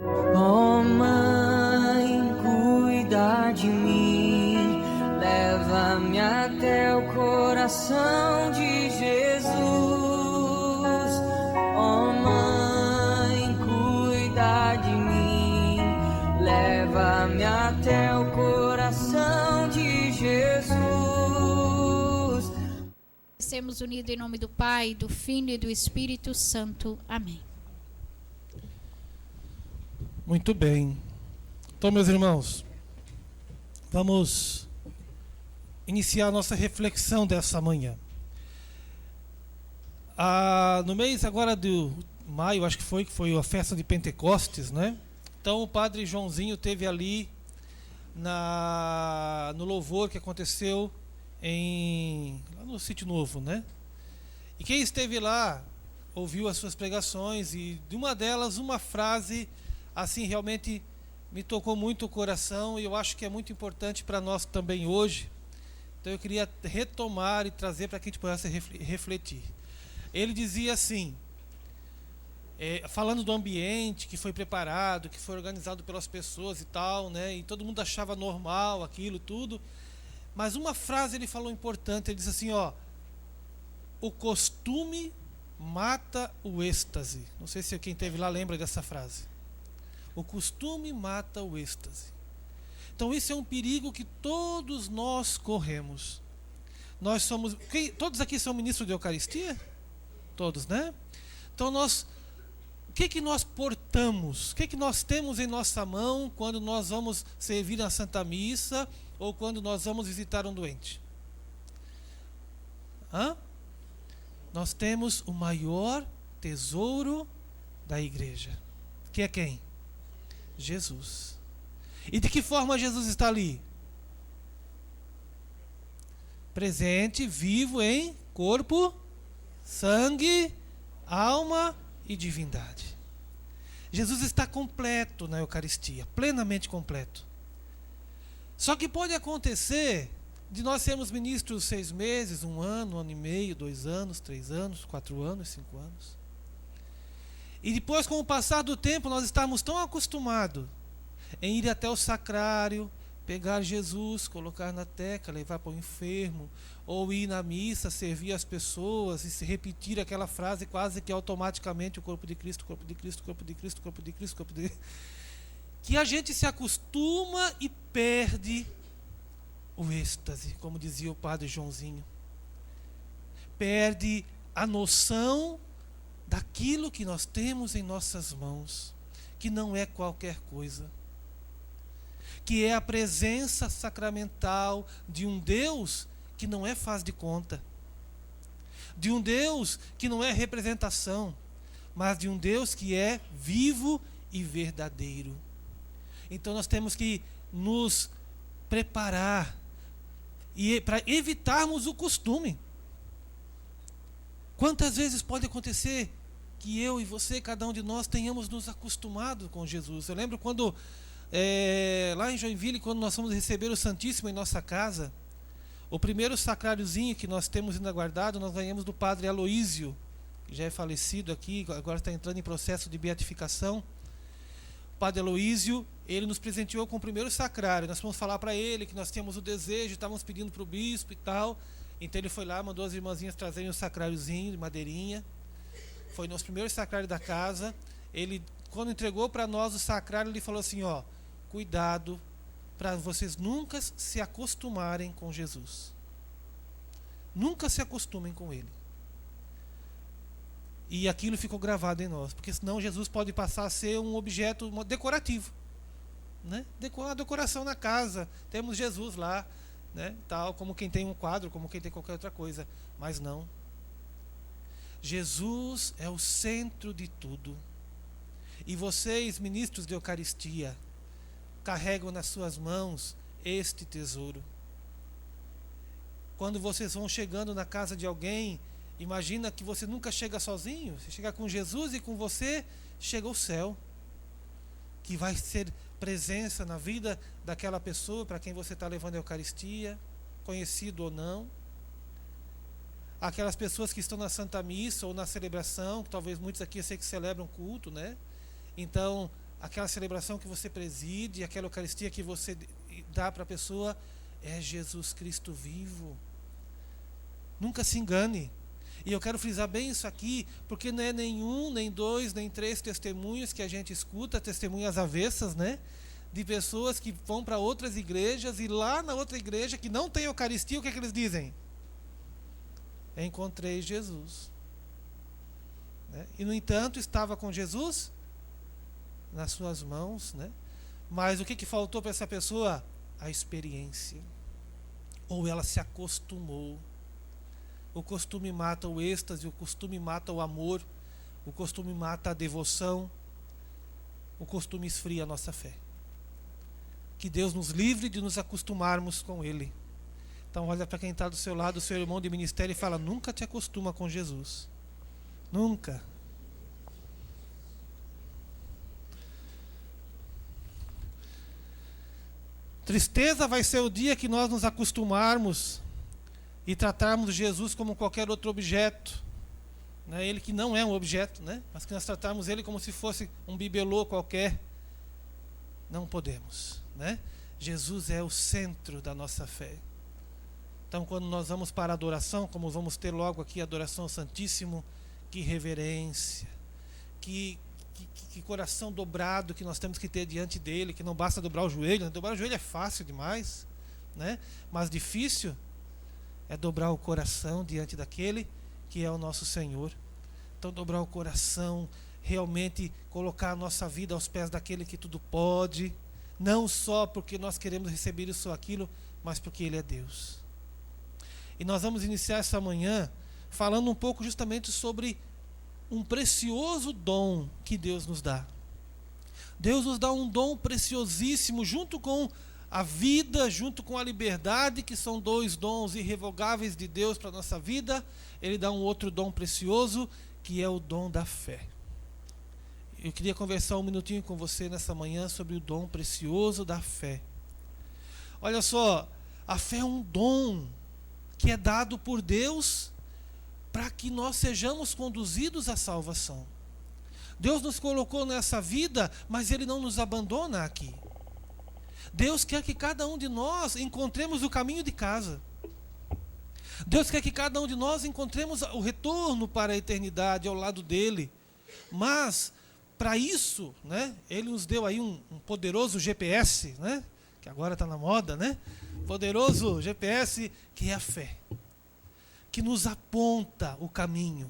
Oh, mãe, cuida de mim, leva-me até o coração de Jesus. Oh, mãe, cuida de mim, leva-me até o coração de Jesus. Sermos unidos em nome do Pai, do Filho e do Espírito Santo. Amém. Muito bem. Então, meus irmãos, vamos iniciar a nossa reflexão dessa manhã. No mês agora de maio, acho que foi a festa de Pentecostes, né? Então o padre Joãozinho teve ali no louvor que aconteceu lá no Sítio Novo, né? E quem esteve lá ouviu as suas pregações, e de uma delas, uma frase assim realmente me tocou muito o coração, e eu acho que é muito importante para nós também hoje. Então eu queria retomar e trazer para que a gente pudesse refletir. Ele dizia assim, falando do ambiente que foi preparado, que foi organizado pelas pessoas e tal, né? E todo mundo achava normal aquilo tudo. Mas uma frase ele falou importante, ele disse assim, o costume mata o êxtase. Não sei se quem esteve lá lembra dessa frase. O costume mata o êxtase. Então isso é um perigo que todos nós corremos. Nós somos... todos aqui são ministros de Eucaristia? Todos, né? Então o que nós portamos? O que nós temos em nossa mão quando nós vamos servir na Santa Missa ou quando nós vamos visitar um doente? Nós temos o maior tesouro da igreja. Que é quem? Jesus. E de que forma Jesus está ali? Presente, vivo em corpo, sangue, alma e divindade. Jesus está completo na Eucaristia, plenamente completo. Só que pode acontecer de nós sermos ministros 6 meses, 1 ano, 1 ano e meio, 2 anos, 3 anos, 4 anos, 5 anos. E depois, com o passar do tempo, nós estamos tão acostumados em ir até o sacrário, pegar Jesus, colocar na teca, levar para o enfermo, ou ir na missa, servir as pessoas e se repetir aquela frase quase que automaticamente: o corpo de Cristo, corpo de Cristo, corpo de Cristo, corpo de Cristo, corpo de Cristo. Que a gente se acostuma e perde o êxtase, como dizia o padre Joãozinho. Perde a noção daquilo que nós temos em nossas mãos, que não é qualquer coisa, que é a presença sacramental de um Deus que não é faz de conta, de um Deus que não é representação, mas de um Deus que é vivo e verdadeiro. Então nós temos que nos preparar e para evitarmos o costume. Quantas vezes pode acontecer que eu e você, cada um de nós, tenhamos nos acostumado com Jesus? Eu lembro quando, lá em Joinville, quando nós fomos receber o Santíssimo em nossa casa, o primeiro sacráriozinho que nós temos ainda guardado, nós ganhamos do padre Aloísio, que já é falecido aqui, agora está entrando em processo de beatificação. O padre Aloísio, ele nos presenteou com o primeiro sacrário. Nós fomos falar para ele que nós tínhamos o desejo, estávamos pedindo para o bispo e tal. Então ele foi lá, mandou as irmãzinhas trazerem um sacráriozinho de madeirinha. Foi nosso primeiro sacrário da casa. Ele, quando entregou para nós o sacrário, ele falou assim: cuidado para vocês nunca se acostumarem com Jesus. Nunca se acostumem com ele. E aquilo ficou gravado em nós, porque senão Jesus pode passar a ser um objeto decorativo, né? Uma decoração na casa. Temos Jesus lá, né? Tal como quem tem um quadro, como quem tem qualquer outra coisa. Mas não. Jesus é o centro de tudo. E vocês, ministros de Eucaristia, carregam nas suas mãos este tesouro. Quando vocês vão chegando na casa de alguém, imagina que você nunca chega sozinho. Você chega com Jesus e com você chega o céu, que vai ser presença na vida daquela pessoa para quem você está levando a Eucaristia, conhecido ou não. Aquelas pessoas que estão na Santa Missa ou na celebração, que talvez muitos aqui eu sei que celebram culto, né? Então, aquela celebração que você preside, aquela Eucaristia que você dá para a pessoa, é Jesus Cristo vivo. Nunca se engane. E eu quero frisar bem isso aqui, porque não é nenhum, nem dois, nem três testemunhos que a gente escuta, testemunhas avessas, né? De pessoas que vão para outras igrejas e lá na outra igreja que não tem Eucaristia, o que é que eles dizem? Encontrei Jesus. Né? E no entanto estava com Jesus nas suas mãos, né? Mas o que faltou para essa pessoa? A experiência. Ou ela se acostumou. O costume mata o êxtase, o costume mata o amor, o costume mata a devoção, o costume esfria a nossa fé. Que Deus nos livre de nos acostumarmos com Ele. Então olha para quem está do seu lado, o seu irmão de ministério, e fala: nunca te acostuma com Jesus. Nunca. Tristeza vai ser o dia que nós nos acostumarmos e tratarmos Jesus como qualquer outro objeto, né? Ele que não é um objeto, né? Mas que nós tratarmos ele como se fosse um bibelô qualquer. Não podemos, né? Jesus é o centro da nossa fé. Então quando nós vamos para a adoração, como vamos ter logo aqui a adoração ao Santíssimo, que reverência, que coração dobrado que nós temos que ter diante dele, que não basta dobrar o joelho, né? Dobrar o joelho é fácil demais, né? Mas difícil é dobrar o coração diante daquele que é o nosso Senhor. Então dobrar o coração, realmente colocar a nossa vida aos pés daquele que tudo pode, não só porque nós queremos receber isso ou aquilo, mas porque Ele é Deus. E nós vamos iniciar essa manhã falando um pouco justamente sobre um precioso dom que Deus nos dá. Deus nos dá um dom preciosíssimo, junto com a vida, junto com a liberdade, que são dois dons irrevogáveis de Deus para a nossa vida. Ele dá um outro dom precioso, que é o dom da fé. Eu queria conversar um minutinho com você nessa manhã sobre o dom precioso da fé. Olha só, a fé é um dom que é dado por Deus para que nós sejamos conduzidos à salvação. Deus nos colocou nessa vida, mas Ele não nos abandona aqui. Deus quer que cada um de nós encontremos o caminho de casa. Deus quer que cada um de nós encontremos o retorno para a eternidade ao lado dele. Mas, para isso, né, Ele nos deu aí um poderoso GPS, né, que agora está na moda, né? Poderoso GPS, que é a fé. Que nos aponta o caminho.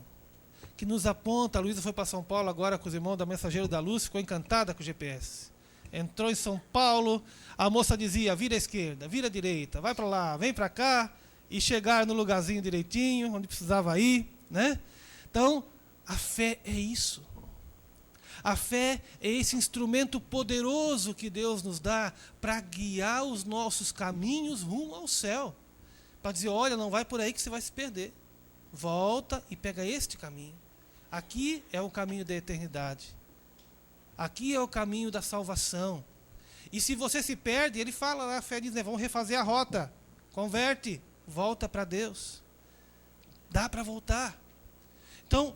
Que nos aponta. A Luísa foi para São Paulo agora com os irmãos da Mensageiro da Luz, ficou encantada com o GPS. Entrou em São Paulo, a moça dizia: vira à esquerda, vira à direita, vai para lá, vem para cá, e chegar no lugarzinho direitinho, onde precisava ir, né? Então, a fé é isso. A fé é esse instrumento poderoso que Deus nos dá para guiar os nossos caminhos rumo ao céu. Para dizer: olha, não vai por aí que você vai se perder. Volta e pega este caminho. Aqui é o caminho da eternidade. Aqui é o caminho da salvação. E se você se perde, ele fala lá, a fé diz, né, vamos refazer a rota. Converte, volta para Deus. Dá para voltar. Então,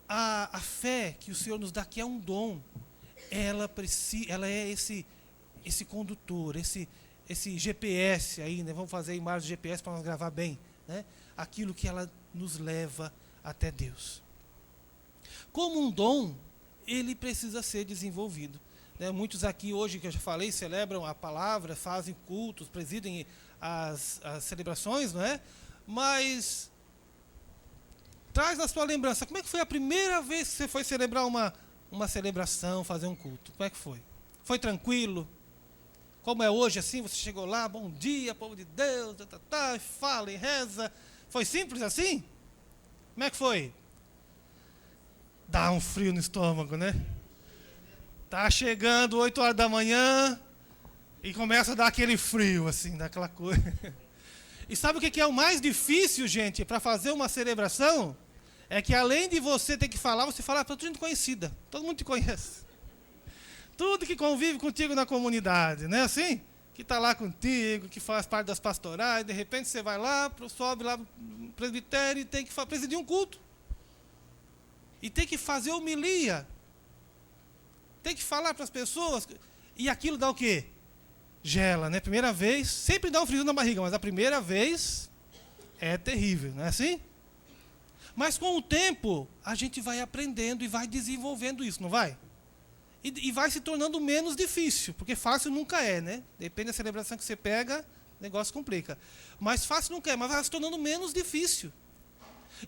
a fé que o Senhor nos dá, que é um dom, ela é esse condutor, esse GPS aí, né? Vamos fazer a imagem do GPS para nós gravar bem, né? Aquilo que ela nos leva até Deus. Como um dom, ele precisa ser desenvolvido, né? Muitos aqui hoje, que eu já falei, celebram a palavra, fazem cultos, presidem as celebrações, não é? Mas traz na sua lembrança, como é que foi a primeira vez que você foi celebrar uma celebração, fazer um culto? Como é que foi? Foi tranquilo? Como é hoje assim, você chegou lá, bom dia, povo de Deus, e fala e reza. Foi simples assim? Como é que foi? Dá um frio no estômago, né? Tá chegando 8 horas da manhã e começa a dar aquele frio, assim, daquela coisa. E sabe o que é o mais difícil, gente, para fazer uma celebração? É que além de você ter que falar, você fala para todo mundo conhecida. Todo mundo te conhece. Tudo que convive contigo na comunidade, não é assim? Que está lá contigo, que faz parte das pastorais, de repente você vai lá, sobe lá no presbitério e tem que presidir um culto. E tem que fazer homilia. tem que falar para as pessoas, e aquilo dá o quê? Gela, né? Primeira vez, sempre dá um frio na barriga, mas a primeira vez é terrível, não é assim? Mas com o tempo, a gente vai aprendendo e vai desenvolvendo isso, não vai? E vai se tornando menos difícil, porque fácil nunca é, né? Depende da celebração que você pega, o negócio complica. Mas fácil nunca é, mas vai se tornando menos difícil.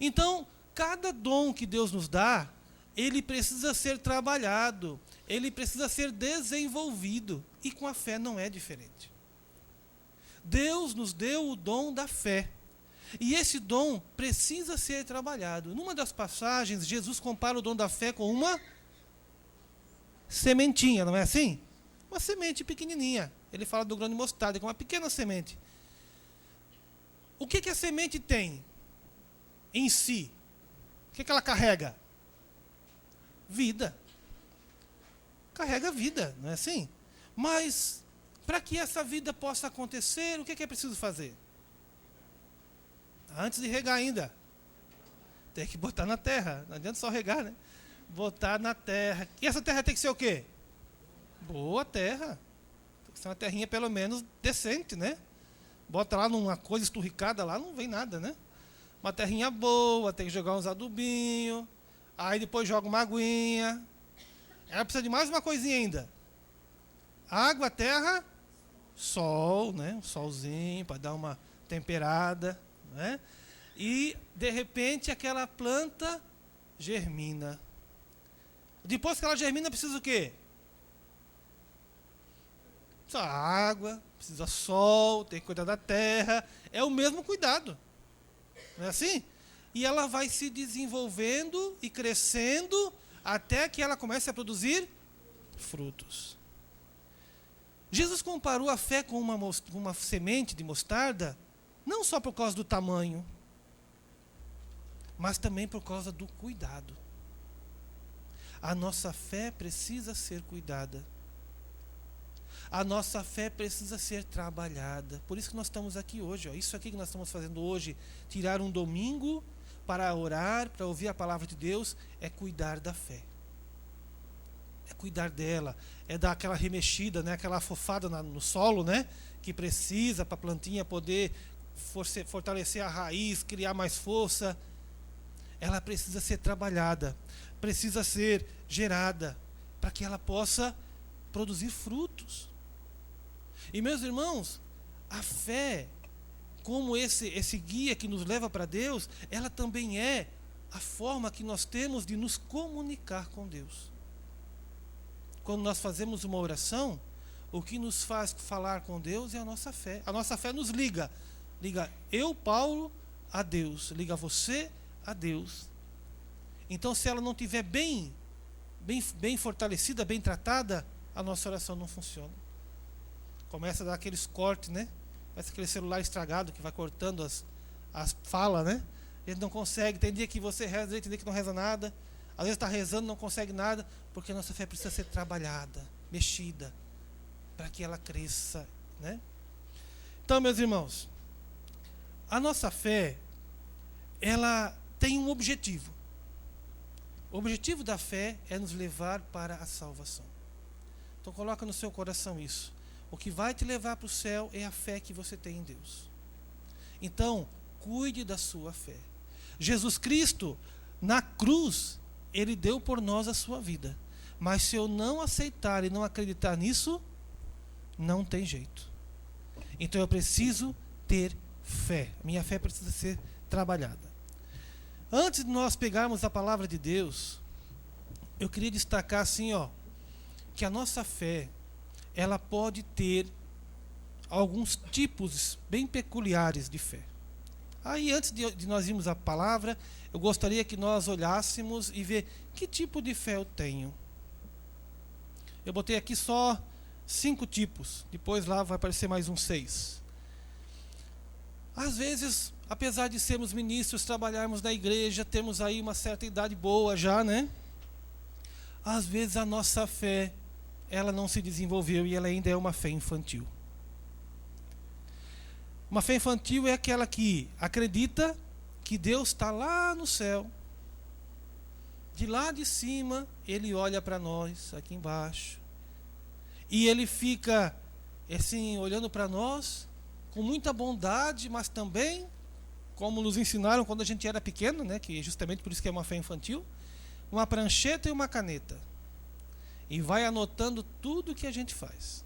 Então, cada dom que Deus nos dá, ele precisa ser trabalhado, ele precisa ser desenvolvido. E com a fé não é diferente. Deus nos deu o dom da fé. E esse dom precisa ser trabalhado. Numa das passagens, Jesus compara o dom da fé com uma sementinha, não é assim? Uma semente pequenininha. Ele fala do grão de mostarda, que é uma pequena semente. O que a semente tem em si? O que ela carrega? Vida. Carrega vida, não é assim? Mas, para que essa vida possa acontecer, o que é preciso fazer? Antes de regar ainda, tem que botar na terra. Não adianta só regar, né? Botar na terra. E essa terra tem que ser o quê? Boa terra. Tem que ser uma terrinha pelo menos decente, né? Bota lá numa coisa esturricada lá, não vem nada, né? Uma terrinha boa, tem que jogar uns adubinhos. Aí depois joga uma aguinha. Ela precisa de mais uma coisinha ainda. Água, terra, sol, né? Um solzinho para dar uma temperada, né? E, de repente, aquela planta germina. Depois que ela germina, precisa o quê? Precisa água, precisa sol, tem que cuidar da terra. É o mesmo cuidado. Não é assim? E ela vai se desenvolvendo e crescendo até que ela comece a produzir frutos. Jesus comparou a fé com uma semente de mostarda, não só por causa do tamanho, mas também por causa do cuidado. A nossa fé precisa ser cuidada. A nossa fé precisa ser trabalhada. Por isso que nós estamos aqui hoje. Ó. Isso aqui que nós estamos fazendo hoje, tirar um domingo para orar, para ouvir a palavra de Deus, é cuidar da fé. É cuidar dela, é dar aquela remexida, né, aquela afofada no solo, né, que precisa para a plantinha poder fortalecer a raiz, criar mais força. Ela precisa ser trabalhada, precisa ser gerada, para que ela possa produzir frutos. E meus irmãos, a fé, como esse guia que nos leva para Deus, ela também é a forma que nós temos de nos comunicar com Deus. Quando nós fazemos uma oração, o que nos faz falar com Deus é a nossa fé. A nossa fé nos liga. Liga eu, Paulo, a Deus. Liga você a Deus. Então, se ela não estiver bem fortalecida, bem tratada, a nossa oração não funciona. Começa a dar aqueles cortes, né? Parece aquele celular estragado que vai cortando as falas, né? A gente não consegue. Tem dia que você reza, tem dia que não reza nada. Às vezes está rezando, não consegue nada, porque a nossa fé precisa ser trabalhada, mexida, para que ela cresça, né? Então, meus irmãos, a nossa fé, ela tem um objetivo. O objetivo da fé é nos levar para a salvação. Então, coloca no seu coração isso. O que vai te levar para o céu é a fé que você tem em Deus. Então, cuide da sua fé. Jesus Cristo, na cruz, Ele deu por nós a sua vida. Mas se eu não aceitar e não acreditar nisso, não tem jeito. Então eu preciso ter fé. Minha fé precisa ser trabalhada. Antes de nós pegarmos a palavra de Deus, eu queria destacar assim, que a nossa fé, ela pode ter alguns tipos bem peculiares de fé. Aí, antes de nós irmos à palavra, eu gostaria que nós olhássemos e ver que tipo de fé eu tenho. Eu botei aqui só 5 tipos, depois lá vai aparecer mais uns 6. Às vezes, apesar de sermos ministros, trabalharmos na igreja, temos aí uma certa idade boa já, né? Às vezes a nossa fé, ela não se desenvolveu e ela ainda é uma fé infantil. Uma fé infantil é aquela que acredita que Deus está lá no céu, de lá de cima, ele olha para nós, aqui embaixo. E ele fica, assim, olhando para nós, com muita bondade, mas também, como nos ensinaram quando a gente era pequeno, né, que justamente por isso que é uma fé infantil, uma prancheta e uma caneta. E vai anotando tudo que a gente faz.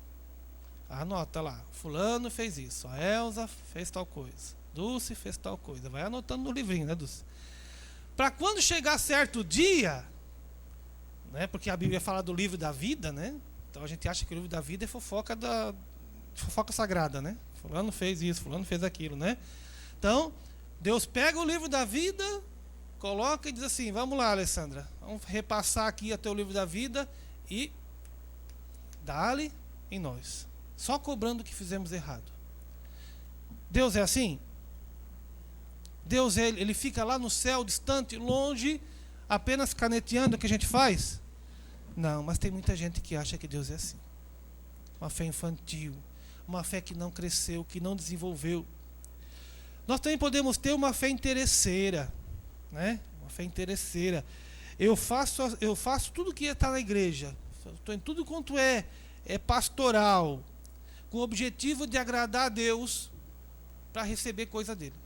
Anota lá, fulano fez isso, a Elza fez tal coisa, Dulce fez tal coisa. Vai anotando no livrinho, né, Dulce? Para quando chegar certo dia, né, porque a Bíblia fala do livro da vida, né? Então a gente acha que o livro da vida é fofoca sagrada, né? Fulano fez isso, fulano fez aquilo, né? Então, Deus pega o livro da vida, coloca e diz assim: vamos lá, Alessandra, vamos repassar aqui até o livro da vida e dá-lhe em nós. Só cobrando o que fizemos errado. Deus é assim? Deus, ele fica lá no céu, distante, longe, apenas caneteando o que a gente faz? Não, mas tem muita gente que acha que Deus é assim. Uma fé infantil, uma fé que não cresceu, que não desenvolveu. Nós também podemos ter uma fé interesseira, né? Uma fé interesseira. Eu faço tudo que está na igreja, estou em tudo quanto é pastoral, com o objetivo de agradar a Deus para receber coisa dele.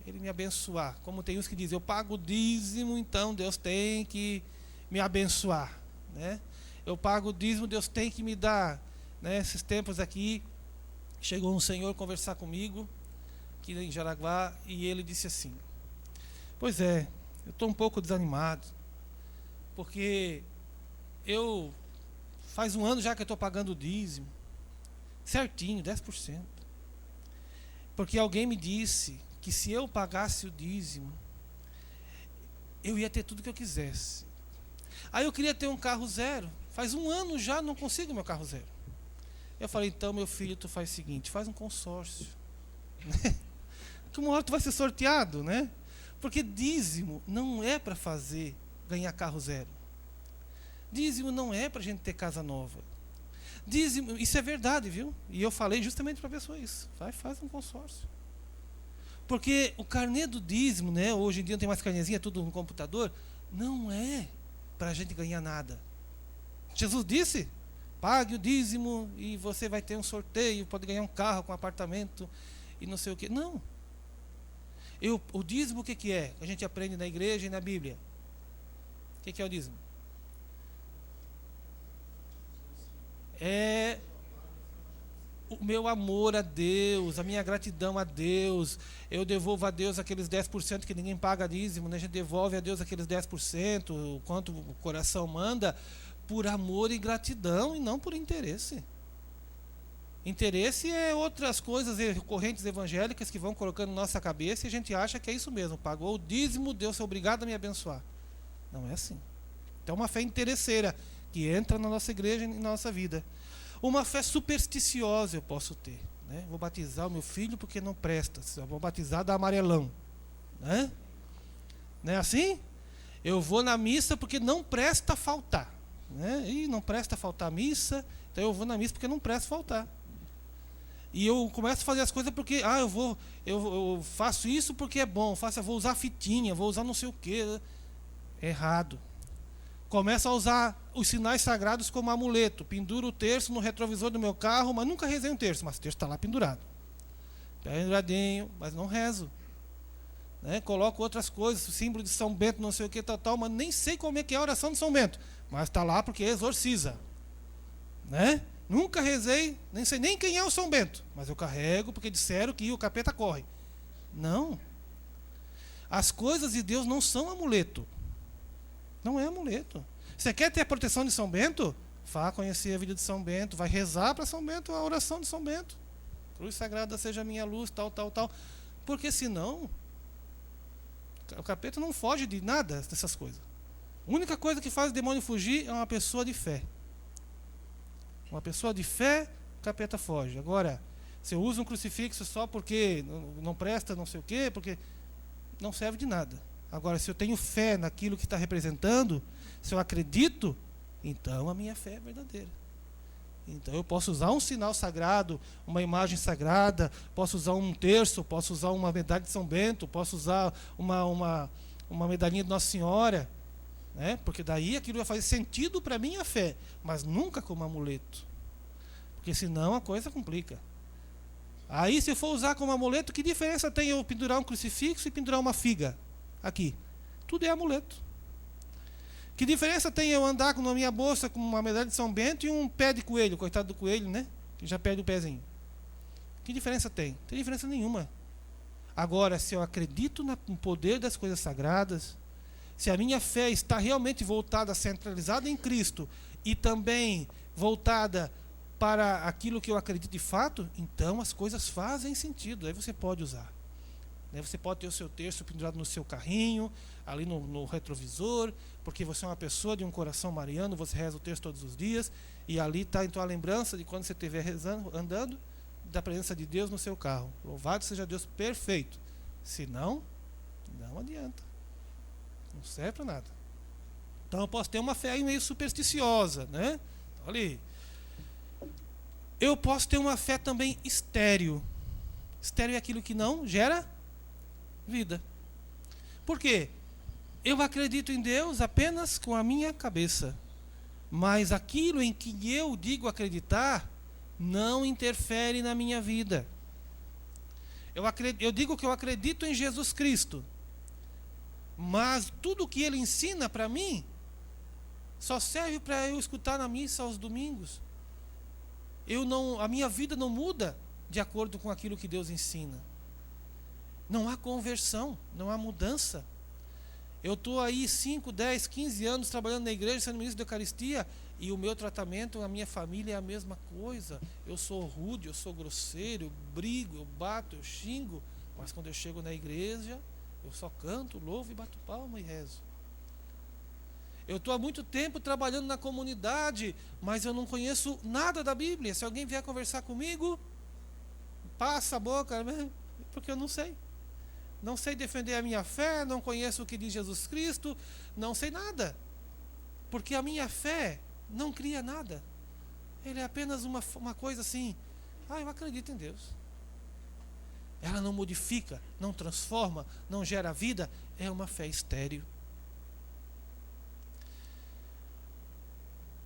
Ele me abençoar. Como tem uns que dizem, eu pago o dízimo, então Deus tem que me abençoar, né? Eu pago o dízimo, Deus tem que me dar, né? Esses tempos aqui, chegou um senhor conversar comigo, aqui em Jaraguá, e ele disse assim: pois é, eu estou um pouco desanimado, porque faz um ano já que eu estou pagando o dízimo, certinho, 10%. Porque alguém me disse que se eu pagasse o dízimo, eu ia ter tudo que eu quisesse. Aí eu queria ter um carro zero. Faz um ano já, não consigo meu carro zero. Eu falei: então, meu filho, tu faz o seguinte, faz um consórcio. Que uma hora tu vai ser sorteado, né? Porque dízimo não é para ganhar carro zero. Dízimo não é para a gente ter casa nova. Dízimo, isso é verdade, viu? E eu falei justamente para a pessoa isso. Faz um consórcio. Porque o carnê do dízimo, né? Hoje em dia não tem mais carnezinha, é tudo no computador. Não é para a gente ganhar nada. Jesus disse: pague o dízimo e você vai ter um sorteio, pode ganhar um carro com um apartamento e não sei o quê. Não. O dízimo o que é? A gente aprende na igreja e na Bíblia. O que é o dízimo? É o meu amor a Deus, a minha gratidão a Deus. Eu devolvo a Deus aqueles 10% que ninguém paga dízimo, né? A gente devolve a Deus aqueles 10%, o quanto o coração manda, por amor e gratidão e não por interesse. Interesse é outras coisas, correntes evangélicas que vão colocando na nossa cabeça e a gente acha que é isso mesmo. Pagou o dízimo, Deus é obrigado a me abençoar. Não é assim. Então é uma fé interesseira que entra na nossa igreja e na nossa vida. Uma fé supersticiosa eu posso ter, né? Vou batizar o meu filho porque não presta, vou batizar da amarelão, né? Não é assim? Eu vou na missa porque não presta faltar, né? E não presta faltar a missa, então eu vou na missa porque não presta faltar. E eu começo a fazer as coisas porque eu faço isso porque é bom, vou usar fitinha, vou usar não sei o quê. Errado. Começo a usar os sinais sagrados como amuleto. Penduro o terço no retrovisor do meu carro, mas nunca rezei um terço, mas o terço está lá pendurado. Penduradinho, mas não rezo. Né? Coloco outras coisas, o símbolo de São Bento, não sei o que, tal, mas nem sei como é que é a oração de São Bento. Mas está lá porque exorciza. Né? Nunca rezei, nem sei nem quem é o São Bento, mas eu carrego porque disseram que o capeta corre. Não. As coisas de Deus não são amuleto. Não é amuleto. Você quer ter a proteção de São Bento? Vá conhecer a vida de São Bento, vai rezar para São Bento a oração de São Bento. Cruz sagrada seja a minha luz, tal. Porque senão, o capeta não foge de nada dessas coisas. A única coisa que faz o demônio fugir é uma pessoa de fé. Uma pessoa de fé, o capeta foge. Agora, se eu uso um crucifixo só porque não presta, não sei o quê, porque não serve de nada. Agora, se eu tenho fé naquilo que está representando, se eu acredito, então a minha fé é verdadeira. Então eu posso usar um sinal sagrado, uma imagem sagrada, posso usar um terço, posso usar uma medalha de São Bento, posso usar uma medalhinha de Nossa Senhora, né? Porque daí aquilo vai fazer sentido para a minha fé, mas nunca como amuleto, porque senão a coisa complica. Aí, se eu for usar como amuleto, que diferença tem eu pendurar um crucifixo e pendurar uma figa aqui? Tudo é amuleto. Que diferença tem eu andar na minha bolsa com uma medalha de São Bento e um pé de coelho, coitado do coelho, né? Que já perde o pezinho. Que diferença tem? Não tem diferença nenhuma. Agora, se eu acredito no poder das coisas sagradas, se a minha fé está realmente voltada, centralizada em Cristo e também voltada para aquilo que eu acredito de fato, então as coisas fazem sentido. Aí você pode usar. Você pode ter o seu terço pendurado no seu carrinho, ali no retrovisor, porque você é uma pessoa de um coração mariano, você reza o terço todos os dias, e ali está então a lembrança de quando você estiver rezando, andando, da presença de Deus no seu carro. Louvado seja Deus perfeito. Se não, não adianta. Não serve para nada. Então eu posso ter uma fé aí meio supersticiosa, né? Então, ali. Eu posso ter uma fé também estéril. Estéril é aquilo que não gera vida. Por quê? Eu acredito em Deus apenas com a minha cabeça. Mas aquilo em que eu digo acreditar não interfere na minha vida. Eu digo que eu acredito em Jesus Cristo. Mas tudo o que ele ensina para mim só serve para eu escutar na missa aos domingos. A minha vida não muda de acordo com aquilo que Deus ensina. Não há conversão, não há mudança. Eu estou aí 5, 10, 15 anos trabalhando na igreja, sendo ministro da Eucaristia, e o meu tratamento, a minha família é a mesma coisa. Eu sou rude, eu sou grosseiro, eu brigo, eu bato, eu xingo, mas quando eu chego na igreja, eu só canto, louvo e bato palma e rezo. Eu estou há muito tempo trabalhando na comunidade, mas eu não conheço nada da Bíblia. Se alguém vier conversar comigo, passa a boca, porque eu não sei. Não sei defender a minha fé, não conheço o que diz Jesus Cristo, não sei nada. Porque a minha fé não cria nada. Ele é apenas uma coisa assim, eu acredito em Deus. Ela não modifica, não transforma, não gera vida, é uma fé estéril.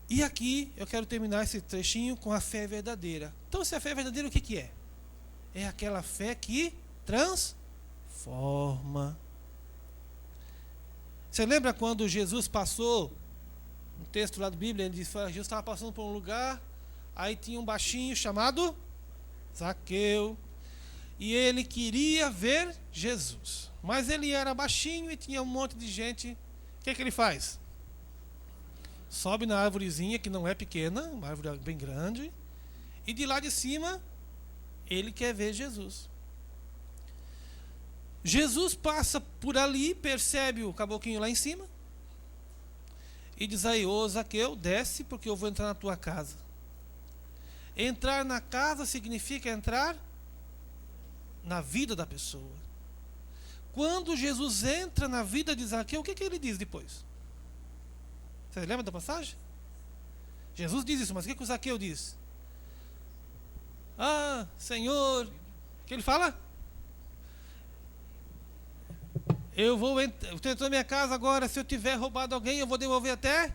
E aqui eu quero terminar esse trechinho com a fé verdadeira. Então, se a fé é verdadeira, o que é? É aquela fé que transforma. Você lembra quando Jesus passou, um texto lá da Bíblia, ele diz que Jesus estava passando por um lugar, aí tinha um baixinho chamado Zaqueu, e ele queria ver Jesus. Mas ele era baixinho e tinha um monte de gente. O que ele faz? Sobe na árvorezinha, que não é pequena, uma árvore bem grande, e de lá de cima ele quer ver Jesus. Jesus passa por ali, percebe o caboclinho lá em cima e diz aí: ô Zaqueu, desce, porque eu vou entrar na tua casa. Entrar na casa significa entrar na vida da pessoa. Quando Jesus entra na vida de Zaqueu, o que ele diz depois? Você lembra da passagem? Jesus diz isso, mas o que o Zaqueu diz? Senhor, o que ele fala? Eu estou entrando na minha casa agora, se eu tiver roubado alguém, eu vou devolver até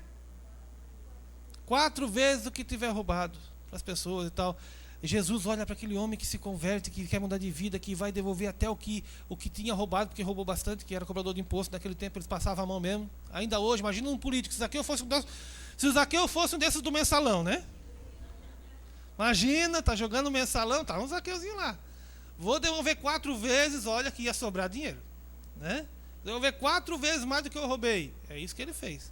4 vezes o que tiver roubado para as pessoas e tal. E Jesus olha para aquele homem que se converte, que quer mudar de vida, que vai devolver até o que tinha roubado, porque roubou bastante, que era cobrador de imposto. Naquele tempo eles passavam a mão mesmo. Ainda hoje, imagina um político, se o Zaqueu fosse um desses do mensalão, né? Imagina, tá jogando mensalão, tá um Zaqueuzinho lá. Vou devolver 4 vezes, olha que ia sobrar dinheiro, né? Devolver 4 vezes mais do que eu roubei. É isso que ele fez.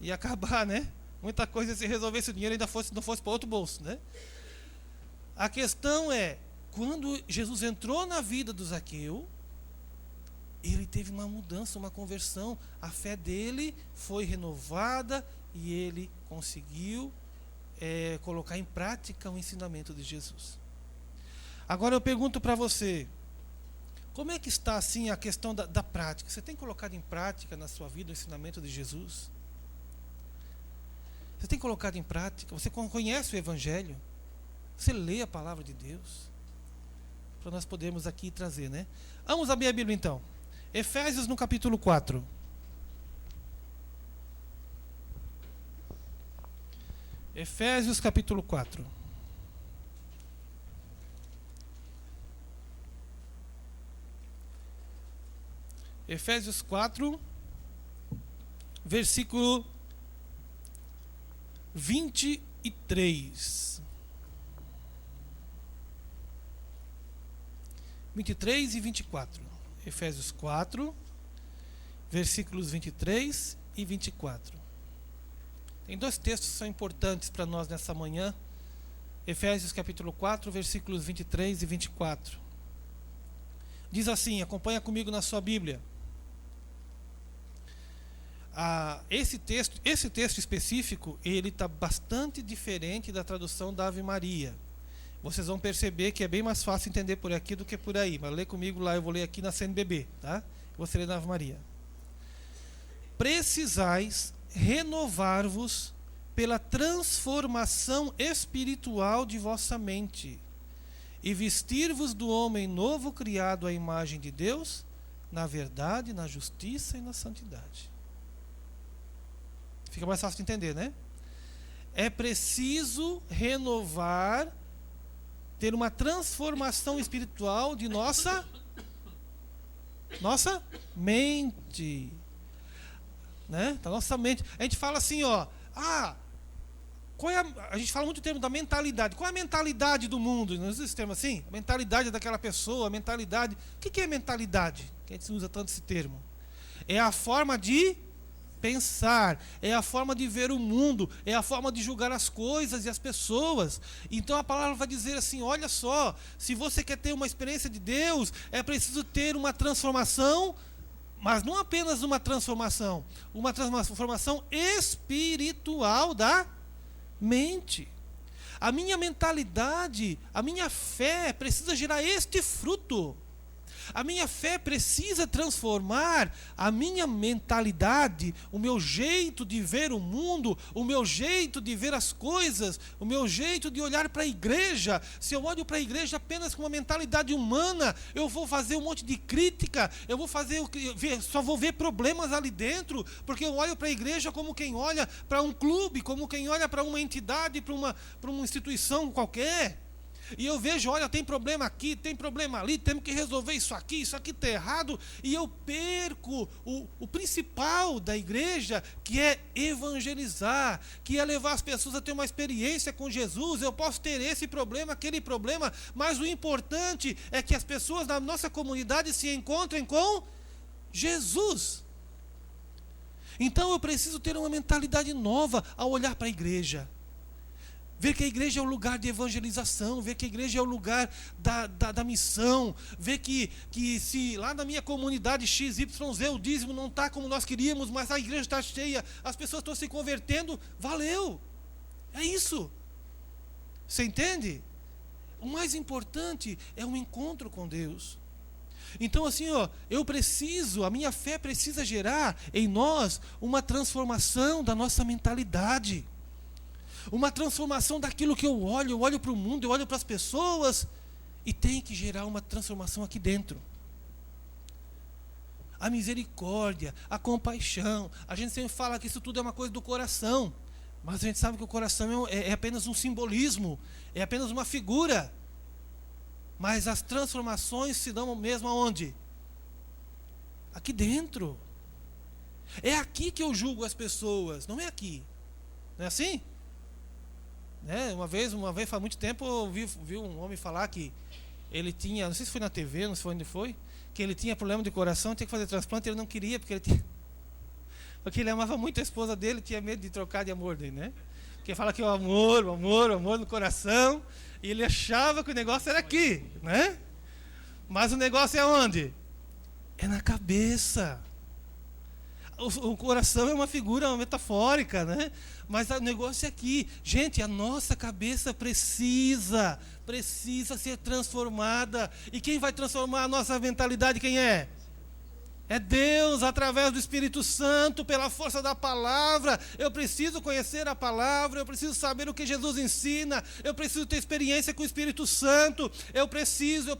Ia acabar, né? Muita coisa se resolvesse o dinheiro ainda não fosse para outro bolso, né? A questão é, quando Jesus entrou na vida do Zaqueu, ele teve uma mudança, uma conversão. A fé dele foi renovada e ele conseguiu colocar em prática o ensinamento de Jesus. Agora eu pergunto para você, como é que está assim a questão da prática? Você tem colocado em prática na sua vida o ensinamento de Jesus? Você tem colocado em prática? Você conhece o Evangelho? Você lê a palavra de Deus? Para nós podermos aqui trazer, né? Vamos abrir a Bíblia então. Efésios no capítulo 4. Efésios capítulo 4. Efésios 4, versículo 23. 23 e 24. Efésios 4, versículos 23 e 24. Tem dois textos que são importantes para nós nessa manhã. Efésios capítulo 4, versículos 23 e 24. Diz assim, acompanha comigo na sua Bíblia. Esse texto específico, ele está bastante diferente da tradução da Ave Maria. Vocês vão perceber que é bem mais fácil entender por aqui do que por aí. Mas lê comigo lá, eu vou ler aqui na CNBB, tá? Você lê na Ave Maria. Precisais renovar-vos pela transformação espiritual de vossa mente e vestir-vos do homem novo criado à imagem de Deus, na verdade, na justiça e na santidade. Fica mais fácil de entender, né? É preciso renovar, ter uma transformação espiritual de nossa mente, né? Da nossa mente. A gente fala assim, ó, a gente fala muito o termo da mentalidade. Qual é a mentalidade do mundo? Não existe esse termo assim? A mentalidade daquela pessoa, a mentalidade. O que é mentalidade? Que a gente usa tanto esse termo. É a forma de pensar, é a forma de ver o mundo, é a forma de julgar as coisas e as pessoas. Então a palavra vai dizer assim, olha só, se você quer ter uma experiência de Deus, é preciso ter uma transformação, mas não apenas uma transformação espiritual da mente. A minha mentalidade, a minha fé precisa gerar este fruto. A minha fé precisa transformar a minha mentalidade, o meu jeito de ver o mundo, o meu jeito de ver as coisas, o meu jeito de olhar para a igreja. Se eu olho para a igreja apenas com uma mentalidade humana, eu vou fazer um monte de crítica, eu vou só vou ver problemas ali dentro, porque eu olho para a igreja como quem olha para um clube, como quem olha para uma entidade, para uma instituição qualquer. E eu vejo, olha, tem problema aqui, tem problema ali, temos que resolver isso aqui está errado. E eu perco o principal da igreja, que é evangelizar, que é levar as pessoas a ter uma experiência com Jesus. Eu posso ter esse problema, aquele problema, mas o importante é que as pessoas da nossa comunidade se encontrem com Jesus. Então eu preciso ter uma mentalidade nova ao olhar para a igreja. Ver que a igreja é o lugar de evangelização, ver que a igreja é o lugar da missão, ver que se lá na minha comunidade XYZ o dízimo não está como nós queríamos, mas a igreja está cheia, as pessoas estão se convertendo, valeu, é isso. Você entende? O mais importante é um encontro com Deus. Então assim, ó, a minha fé precisa gerar em nós uma transformação da nossa mentalidade. Uma transformação daquilo que eu olho para o mundo, eu olho para as pessoas, e tem que gerar uma transformação aqui dentro. A misericórdia, a compaixão, a gente sempre fala que isso tudo é uma coisa do coração, mas a gente sabe que o coração é apenas um simbolismo, é apenas uma figura, mas as transformações se dão mesmo aonde? Aqui dentro. É aqui que eu julgo as pessoas, não é aqui. Não é assim? Uma vez faz muito tempo, eu vi um homem falar que ele tinha, não sei se foi na TV, não sei onde foi, que ele tinha problema de coração, tinha que fazer transplante, ele não queria, porque ele amava muito a esposa dele, tinha medo de trocar de amor dele, né? Porque fala que é o amor no coração, e ele achava que o negócio era aqui, né? Mas o negócio é onde? É na cabeça. O coração é uma figura metafórica, né? Mas o negócio é aqui. Gente, a nossa cabeça precisa ser transformada. E quem vai transformar a nossa mentalidade, quem é? É Deus, através do Espírito Santo, pela força da palavra. Eu preciso conhecer a palavra, eu preciso saber o que Jesus ensina, eu preciso ter experiência com o Espírito Santo, eu preciso,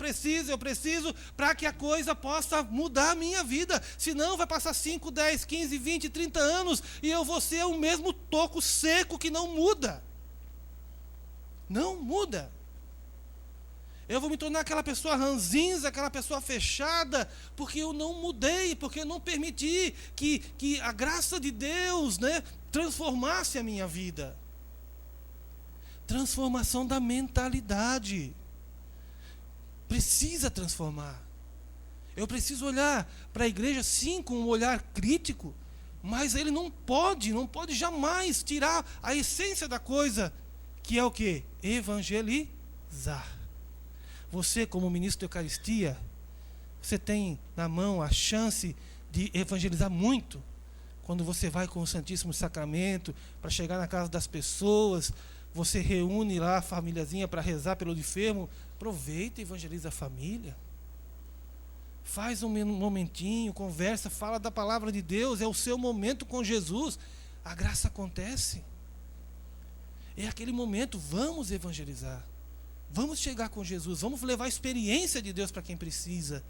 para que a coisa possa mudar a minha vida. Senão vai passar 5, 10, 15, 20, 30 anos e eu vou ser o mesmo toco seco que não muda. Não muda. Eu vou me tornar aquela pessoa ranzinza, aquela pessoa fechada, porque eu não mudei, porque eu não permiti que a graça de Deus, né, transformasse a minha vida. Transformação da mentalidade. Precisa transformar. Eu preciso olhar para a igreja, sim, com um olhar crítico, mas ele não pode jamais tirar a essência da coisa, que é o quê? Evangelizar. Você, como ministro da Eucaristia, você tem na mão a chance de evangelizar muito, quando você vai com o Santíssimo Sacramento, para chegar na casa das pessoas, você reúne lá a famíliazinha para rezar pelo enfermo, aproveita e evangeliza a família. Faz um momentinho, conversa, fala da palavra de Deus, é o seu momento com Jesus, a graça acontece. É aquele momento, vamos evangelizar. Vamos chegar com Jesus, vamos levar a experiência de Deus para quem precisa.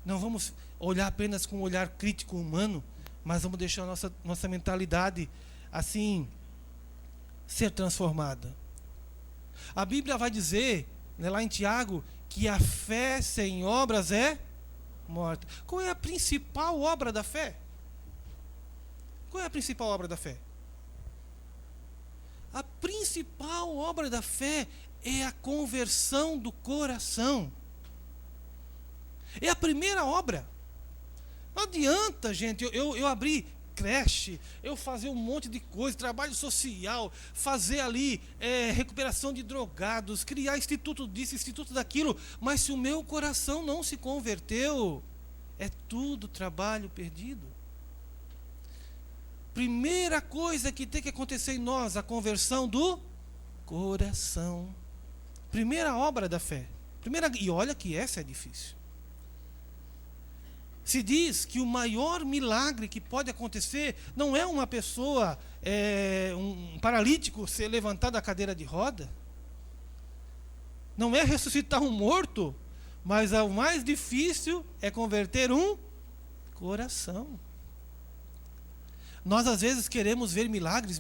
Não vamos olhar apenas com um olhar crítico humano, mas vamos deixar a nossa mentalidade assim ser transformada. A Bíblia vai dizer, né, lá em Tiago, que a fé sem obras é morta. Qual é a principal obra da fé? Qual é a principal obra da fé? A principal obra da fé é a conversão do coração. É a primeira obra. Não adianta, gente, eu abrir creche, eu fazer um monte de coisa, trabalho social, fazer ali recuperação de drogados, criar instituto disso, instituto daquilo, mas se o meu coração não se converteu, é tudo trabalho perdido. Primeira coisa que tem que acontecer em nós, a conversão do coração. Primeira obra da fé. E olha que essa é difícil. Se diz que o maior milagre que pode acontecer não é uma pessoa, um paralítico ser levantado da cadeira de roda. Não é ressuscitar um morto, mas o mais difícil é converter um coração. Nós às vezes queremos ver milagres,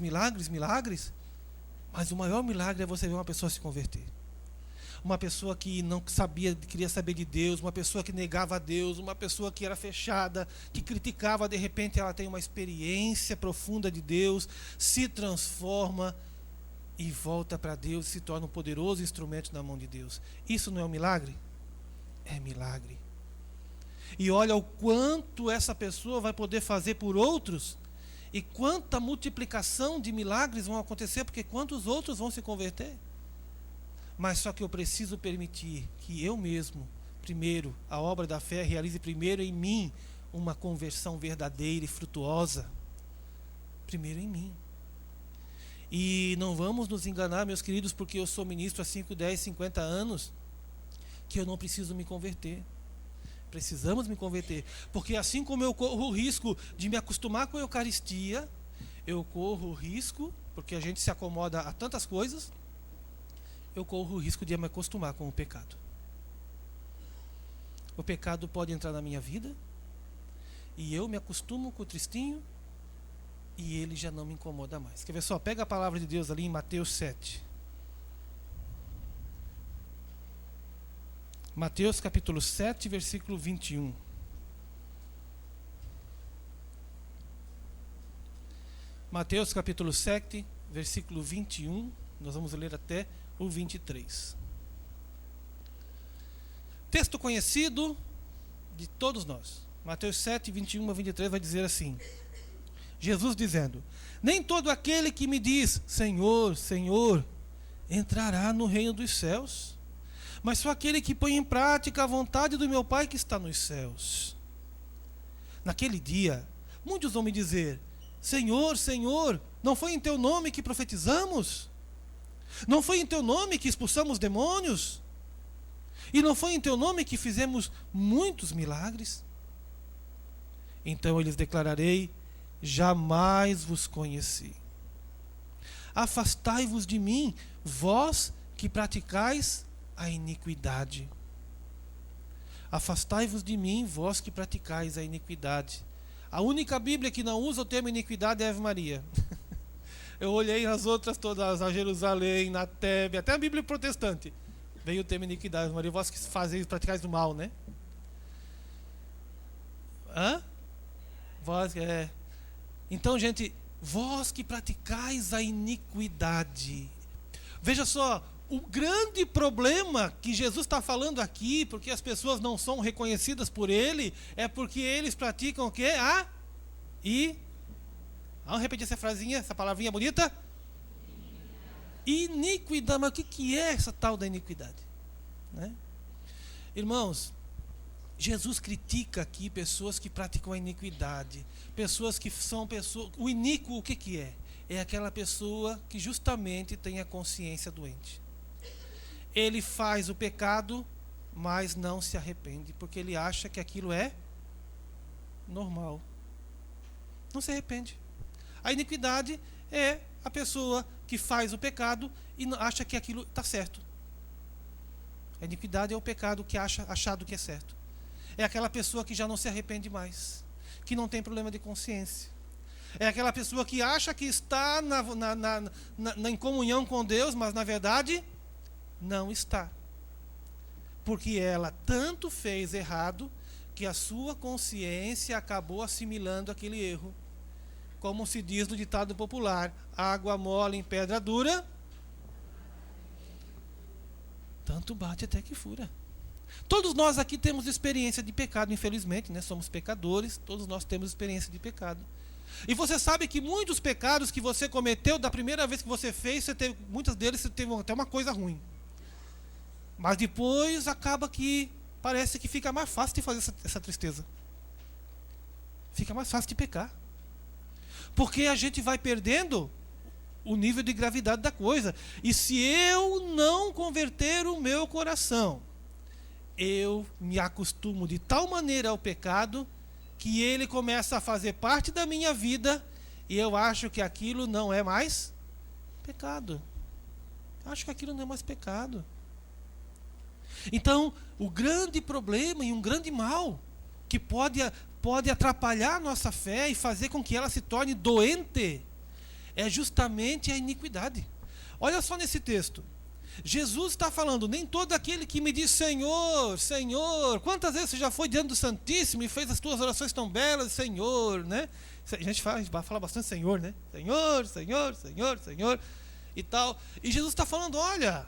mas o maior milagre é você ver uma pessoa se converter. Uma pessoa que não queria saber de Deus, uma pessoa que negava a Deus, uma pessoa que era fechada, que criticava, de repente ela tem uma experiência profunda de Deus, se transforma e volta para Deus, se torna um poderoso instrumento na mão de Deus. Isso não é um milagre? É milagre. E olha o quanto essa pessoa vai poder fazer por outros, e quanta multiplicação de milagres vão acontecer, porque quantos outros vão se converter? Mas só que eu preciso permitir que eu mesmo, primeiro, a obra da fé realize primeiro em mim uma conversão verdadeira e frutuosa. Primeiro em mim. E não vamos nos enganar, meus queridos, porque eu sou ministro há 5, 10, 50 anos, que eu não preciso me converter. Precisamos me converter. Porque assim como eu corro o risco de me acostumar com a Eucaristia, eu corro o risco, porque a gente se acomoda a tantas coisas, eu corro o risco de me acostumar com o pecado. O pecado pode entrar na minha vida, e eu me acostumo com o tristinho, e ele já não me incomoda mais. Quer ver só? Pega a palavra de Deus ali em Mateus 7. Mateus capítulo 7, versículo 21. Mateus capítulo 7, versículo 21. Nós vamos ler até o 23. Texto conhecido de todos nós. Mateus 7, 21 a 23 vai dizer assim: Jesus dizendo: nem todo aquele que me diz Senhor, Senhor, entrará no reino dos céus, mas só aquele que põe em prática a vontade do meu Pai que está nos céus. Naquele dia, muitos vão me dizer: Senhor, Senhor, não foi em teu nome que profetizamos? Não foi em teu nome que expulsamos demônios? E não foi em teu nome que fizemos muitos milagres? Então eu lhes declararei: jamais vos conheci. Afastai-vos de mim, vós que praticais a iniquidade. Afastai-vos de mim, vós que praticais a iniquidade. A única Bíblia que não usa o termo iniquidade é a Ave Maria. Eu olhei nas outras todas, a Jerusalém, na Tebe, até a Bíblia protestante. Veio o tema iniquidade, Maria, vós que fazeis, praticais do mal, né? Hã? Vós, Então, gente, vós que praticais a iniquidade. Veja só, o grande problema que Jesus está falando aqui, porque as pessoas não são reconhecidas por Ele, é porque eles praticam o quê? Vamos repetir essa frasinha, essa palavrinha bonita? Iniquidade. Mas o que é essa tal da iniquidade? Né? Irmãos, Jesus critica aqui pessoas que praticam a iniquidade. Pessoas que são pessoas... O iníquo, o que é? É aquela pessoa que justamente tem a consciência doente. Ele faz o pecado, mas não se arrepende, porque ele acha que aquilo é normal. Não se arrepende. A iniquidade é a pessoa que faz o pecado e acha que aquilo está certo. A iniquidade é o pecado que acha achado que é certo. É aquela pessoa que já não se arrepende mais, que não tem problema de consciência. É aquela pessoa que acha que está em comunhão com Deus, mas na verdade não está. Porque ela tanto fez errado que a sua consciência acabou assimilando aquele erro. Como se diz no ditado popular, água mole em pedra dura, tanto bate até que fura. Todos nós aqui temos experiência de pecado, infelizmente, né? Somos pecadores, todos nós temos experiência de pecado. E você sabe que muitos pecados que você cometeu, da primeira vez que você fez, muitos deles você teve até uma coisa ruim. Mas depois acaba que parece que fica mais fácil de fazer essa tristeza. Fica mais fácil de pecar. Porque a gente vai perdendo o nível de gravidade da coisa. E se eu não converter o meu coração, eu me acostumo de tal maneira ao pecado que ele começa a fazer parte da minha vida e eu acho que aquilo não é mais pecado. Acho que aquilo não é mais pecado. Então, o grande problema e um grande mal que pode atrapalhar a nossa fé e fazer com que ela se torne doente é justamente a iniquidade. Olha só nesse texto. Jesus está falando, nem todo aquele que me diz Senhor, Senhor, quantas vezes você já foi diante do Santíssimo e fez as tuas orações tão belas, Senhor, né? A gente fala bastante Senhor, né? Senhor, Senhor, Senhor, Senhor e tal. E Jesus está falando, olha,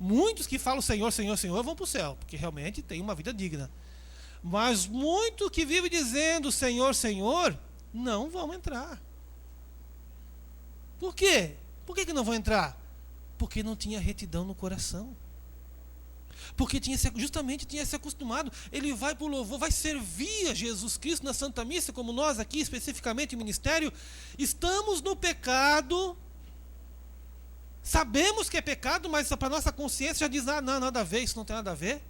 muitos que falam Senhor, Senhor, Senhor vão para o céu, porque realmente tem uma vida digna. Mas muitos que vivem dizendo Senhor, Senhor, não vão entrar. Por quê? Por que não vão entrar? Porque não tinha retidão no coração. Porque justamente tinha se acostumado. Ele vai para o louvor, vai servir a Jesus Cristo na Santa Missa, como nós aqui, especificamente o ministério. Estamos no pecado. Sabemos que é pecado, mas para nossa consciência já diz, não, nada a ver, isso não tem nada a ver.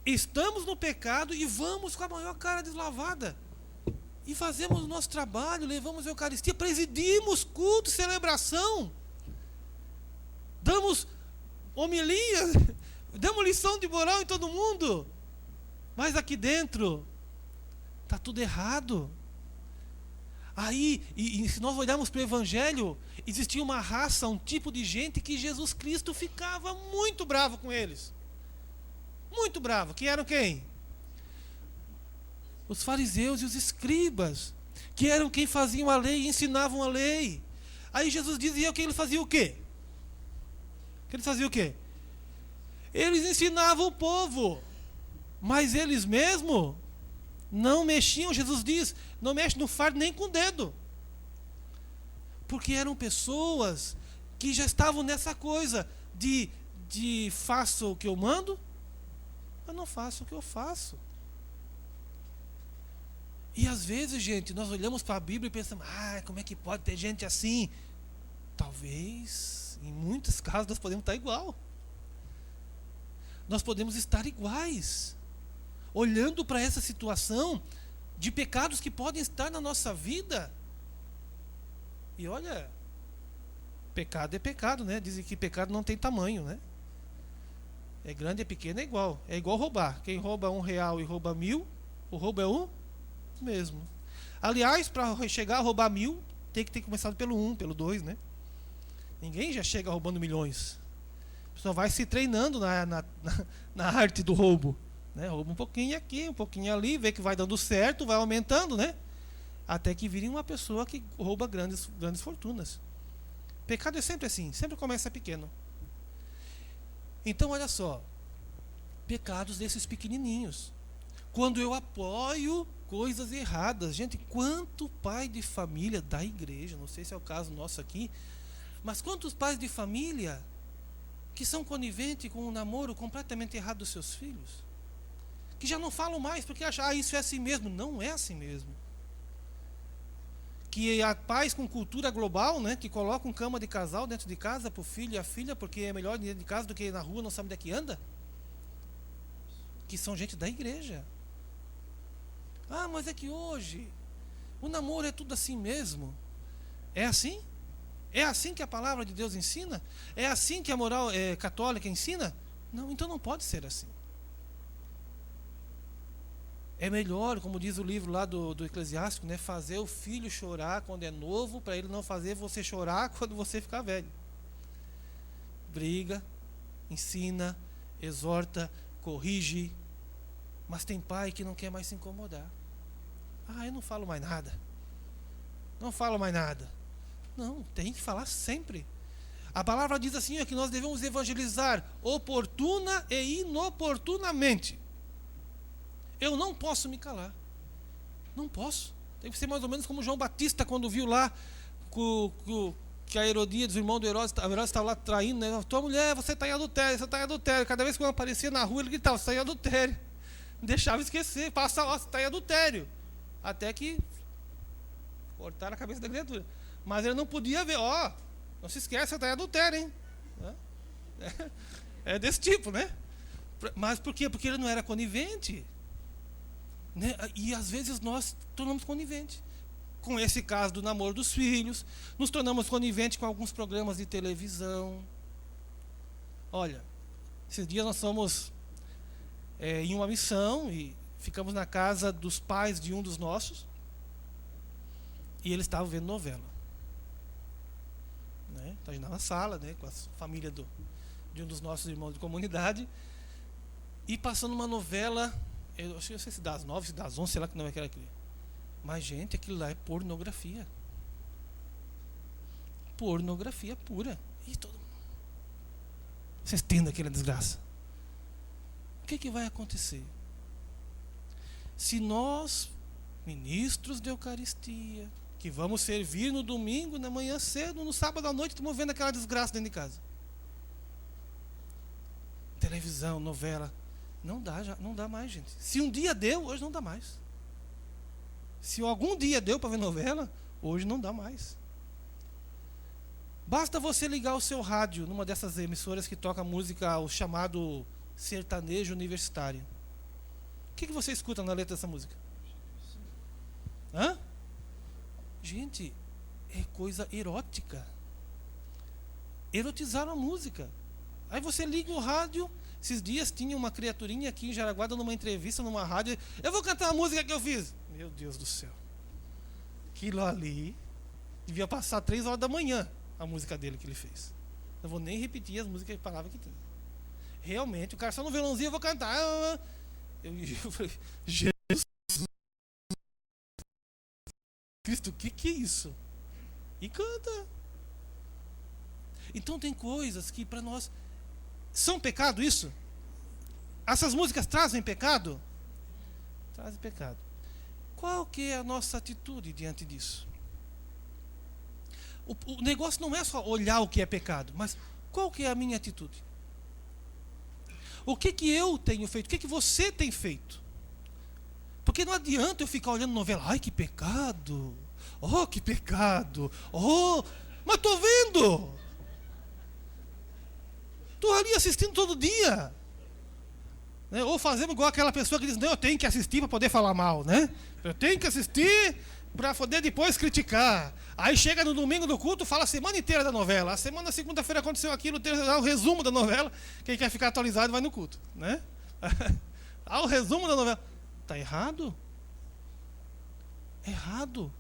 Estamos no pecado e vamos com a maior cara deslavada. E fazemos o nosso trabalho, levamos a Eucaristia, presidimos culto, celebração. Damos homilias, damos lição de moral em todo mundo. Mas aqui dentro está tudo errado. Aí, e se nós olharmos para o Evangelho, existia uma raça, um tipo de gente que Jesus Cristo ficava muito bravo com eles. Muito bravo. Que eram quem? Os fariseus e os escribas, que eram quem faziam a lei e ensinavam a lei. Aí Jesus dizia que eles faziam o quê? Que eles faziam o quê? Eles ensinavam o povo, mas eles mesmos não mexiam. Jesus diz, não mexe no fardo nem com o dedo. Porque eram pessoas que já estavam nessa coisa de faço o que eu mando, mas não faço o que eu faço. E às vezes, gente, nós olhamos para a Bíblia e pensamos, como é que pode ter gente assim? Talvez, em muitos casos, nós podemos estar igual. Nós podemos estar iguais. Olhando para essa situação de pecados que podem estar na nossa vida. E olha, pecado é pecado, né? Dizem que pecado não tem tamanho, né? É grande, é pequeno, é igual. É igual roubar. Quem rouba R$1 e rouba 1000, o roubo é o mesmo. Aliás, para chegar a roubar 1000, Tem que ter começado pelo 1, pelo 2, né? Ninguém já chega roubando milhões. Só vai se treinando na arte do roubo, né? Rouba um pouquinho aqui, um pouquinho ali, vê que vai dando certo, vai aumentando, né? Até que vire uma pessoa que rouba grandes fortunas. Pecado é sempre assim, sempre começa pequeno. Então, olha só, pecados desses pequenininhos. Quando eu apoio coisas erradas. Gente, quanto pai de família da igreja, não sei se é o caso nosso aqui, mas quantos pais de família que são coniventes com um namoro completamente errado dos seus filhos? Que já não falam mais porque acham, isso é assim mesmo. Não é assim mesmo. Que há pais com cultura global, né, que colocam cama de casal dentro de casa para o filho e a filha, porque é melhor dentro de casa do que na rua, não sabe onde é que anda. Que são gente da igreja. Ah, mas é que hoje o namoro é tudo assim mesmo. É assim? É assim que a palavra de Deus ensina? É assim que a moral católica ensina? Não, então não pode ser assim. É melhor, como diz o livro lá do Eclesiástico, né, fazer o filho chorar quando é novo, para ele não fazer você chorar quando você ficar velho. Briga, ensina, exorta, corrige. Mas tem pai que não quer mais se incomodar. Ah, eu não falo mais nada. Não falo mais nada. Não, tem que falar sempre. A palavra diz assim, que nós devemos evangelizar oportuna e inoportunamente. Eu não posso me calar. Não posso. Tem que ser mais ou menos como João Batista, quando viu lá que a Herodíades, o irmão do Herodes estava lá traindo, né? Tua mulher, você está em adultério, você está em adultério. Cada vez que eu aparecia na rua, ele gritava, você está em adultério. Deixava esquecer, passa lá, você está em adultério. Até que cortaram a cabeça da criatura. Mas ele não podia ver, não se esquece, você está em adultério, hein? É desse tipo, né? Mas por quê? Porque ele não era conivente. Né? E às vezes nós tornamos coniventes. Com esse caso do namoro dos filhos, nos tornamos coniventes com alguns programas de televisão. Olha, esses dias nós fomos em uma missão e ficamos na casa dos pais de um dos nossos e eles estavam vendo novela, né? Então, na sala, né, com a família de um dos nossos irmãos de comunidade e passando uma novela, eu não sei se das 9, se das 11, sei lá que nome é aquele. Mas gente, aquilo lá é pornografia. Pornografia pura. E todo mundo, vocês entendem aquela desgraça? O que vai acontecer? Se nós, ministros de Eucaristia, que vamos servir no domingo, na manhã cedo, no sábado à noite, estamos vendo aquela desgraça dentro de casa. Televisão, novela. Não dá mais, gente. Se um dia deu, hoje não dá mais. Se algum dia deu para ver novela, hoje não dá mais. Basta você ligar o seu rádio numa dessas emissoras que toca música, o chamado sertanejo universitário. O que você escuta na letra dessa música? Hã? Gente, é coisa erótica. Erotizaram a música. Aí você liga o rádio. Esses dias tinha uma criaturinha aqui em Jaraguá dando uma entrevista numa rádio. Eu vou cantar a música que eu fiz. Meu Deus do céu. Aquilo ali devia passar 3 horas da manhã a música dele que ele fez. Não vou nem repetir as músicas e palavras que tem. Realmente, o cara só no violãozinho, eu vou cantar. Eu falei, Jesus Cristo, o que é isso? E canta. Então tem coisas que para nós são pecado isso? Essas músicas trazem pecado? Trazem pecado. Qual que é a nossa atitude diante disso? O negócio não é só olhar o que é pecado, mas qual que é a minha atitude? O que eu tenho feito? O que você tem feito? Porque não adianta eu ficar olhando novela. Ai, que pecado! Oh, que pecado! Oh, mas estou vendo! Estou ali assistindo todo dia. Né? Ou fazemos igual aquela pessoa que diz, não, eu tenho que assistir para poder falar mal, né? Eu tenho que assistir para poder depois criticar. Aí chega no domingo do culto, fala a semana inteira da novela. A semana, segunda-feira aconteceu aquilo, dá o resumo da novela. Quem quer ficar atualizado vai no culto, né? O resumo da novela. Está errado? Errado.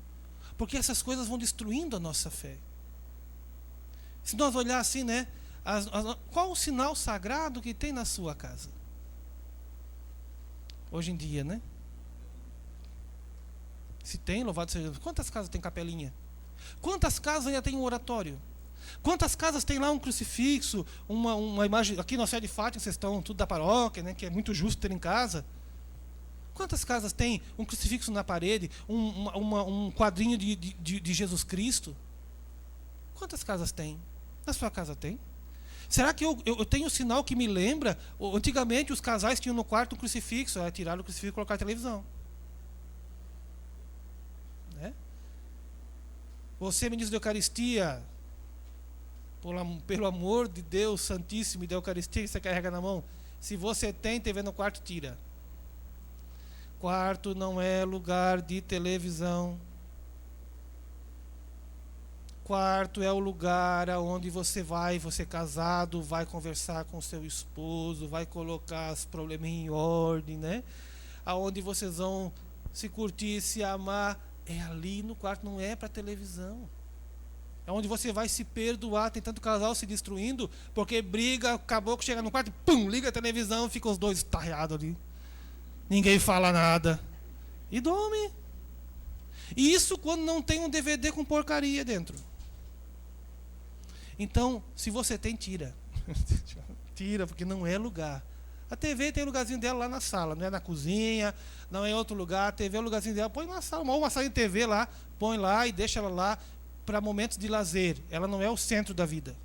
Porque essas coisas vão destruindo a nossa fé. Se nós olhar assim, né? Qual o sinal sagrado que tem na sua casa? Hoje em dia, né? Se tem, louvado seja Deus. Quantas casas tem capelinha? Quantas casas ainda tem um oratório? Quantas casas tem lá um crucifixo, uma imagem? Aqui na Sé de Fátima, vocês estão tudo da paróquia, né? Que é muito justo ter em casa. Quantas casas tem um crucifixo na parede, um quadrinho de Jesus Cristo? Quantas casas tem? Na sua casa tem? Será que eu tenho um sinal que me lembra? Antigamente os casais tinham no quarto um crucifixo, tiraram o crucifixo e colocaram a televisão. Né? Você, ministro da Eucaristia, pelo amor de Deus Santíssimo e da Eucaristia que você carrega na mão, se você tem TV no quarto, tira. Quarto não é lugar de televisão. Quarto é o lugar aonde você casado, vai conversar com seu esposo, vai colocar os problemas em ordem, né? Aonde vocês vão se curtir, se amar, é ali no quarto, não é para televisão. É onde você vai se perdoar, tem tanto casal se destruindo, porque briga, acabou que chega no quarto, pum, liga a televisão, ficam os dois estarreados ali. Ninguém fala nada. E dorme. E isso quando não tem um DVD com porcaria dentro. Então, se você tem, tira. Tira, porque não é lugar. A TV tem o lugarzinho dela lá na sala, não é na cozinha, não é em outro lugar. A TV é o lugarzinho dela, põe na sala, uma sala de TV lá, põe lá e deixa ela lá para momentos de lazer. Ela não é o centro da vida.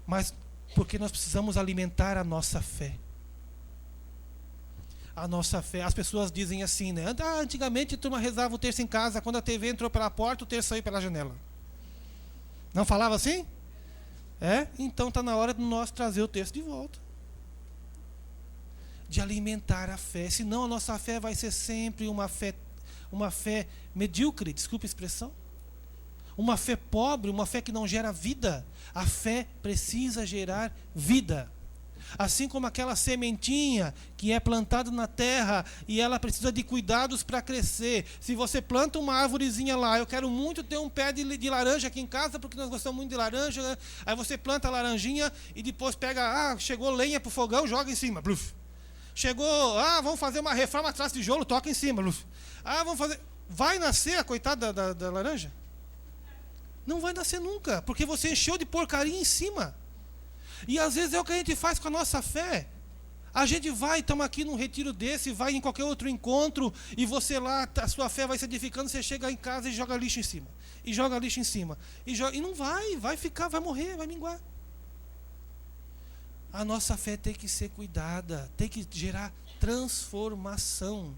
Mas porque nós precisamos alimentar a nossa fé. A nossa fé. As pessoas dizem assim, né? Antigamente a turma rezava o terço em casa, quando a TV entrou pela porta, o terço saiu pela janela. Não falava assim? Então está na hora de nós trazer o terço de volta. De alimentar a fé. Senão a nossa fé vai ser sempre uma fé medíocre, desculpa a expressão. Uma fé pobre, uma fé que não gera vida. A fé precisa gerar vida. Assim como aquela sementinha que é plantada na terra e ela precisa de cuidados para crescer. Se você planta uma árvorezinha lá, eu quero muito ter um pé de laranja aqui em casa, porque nós gostamos muito de laranja, né? Aí você planta a laranjinha e depois pega, chegou lenha para o fogão, joga em cima. Bluf. Chegou, vamos fazer uma reforma atrás de tijolo, toca em cima. Bluf. Vamos fazer... Vai nascer a coitada da laranja? Não vai nascer nunca, porque você encheu de porcaria em cima. E às vezes é o que a gente faz com a nossa fé. A gente vai, estamos aqui num retiro desse, vai em qualquer outro encontro, e você lá, a sua fé vai se edificando, você chega em casa e joga lixo em cima. E joga lixo em cima. E não vai ficar, vai morrer, vai minguar. A nossa fé tem que ser cuidada, tem que gerar transformação.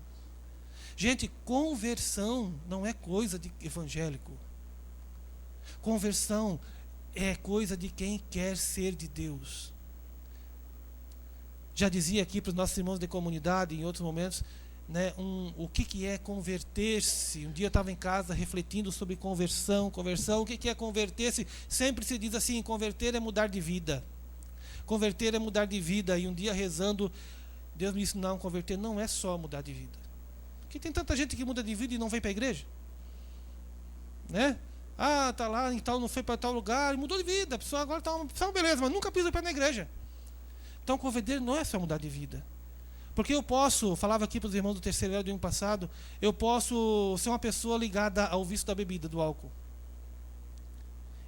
Gente, conversão não é coisa de evangélico. Conversão é coisa de quem quer ser de Deus. Já dizia aqui para os nossos irmãos de comunidade, em outros momentos, né, o que é converter-se. Um dia eu estava em casa refletindo sobre conversão. O que é converter-se? Sempre se diz assim, converter é mudar de vida. Converter é mudar de vida. E um dia rezando, Deus me ensinou a converter não é só mudar de vida. Porque tem tanta gente que muda de vida e não vem para a igreja. Né? Tá lá, então não foi para tal lugar, mudou de vida, a pessoa agora está beleza, mas nunca pisa o pé na igreja. Então converter não é só mudar de vida. Porque eu posso, falava aqui para os irmãos do terceiro ano do ano passado, eu posso ser uma pessoa ligada ao vício da bebida, do álcool.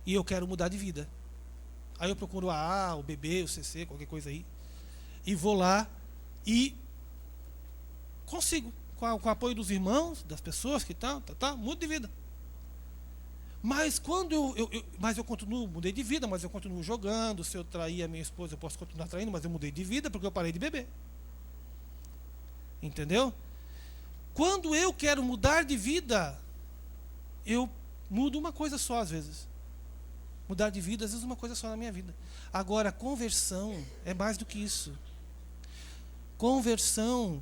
E eu quero mudar de vida. Aí eu procuro a AA, o BB, o CC, qualquer coisa aí. E vou lá e consigo, com o apoio dos irmãos, das pessoas que mudo de vida. Mas quando eu continuo, mudei de vida, mas eu continuo jogando. Se eu trair a minha esposa, eu posso continuar traindo, mas eu mudei de vida porque eu parei de beber. Entendeu? Quando eu quero mudar de vida, eu mudo uma coisa só às vezes. Mudar de vida, às vezes uma coisa só na minha vida. Agora, conversão é mais do que isso. Conversão,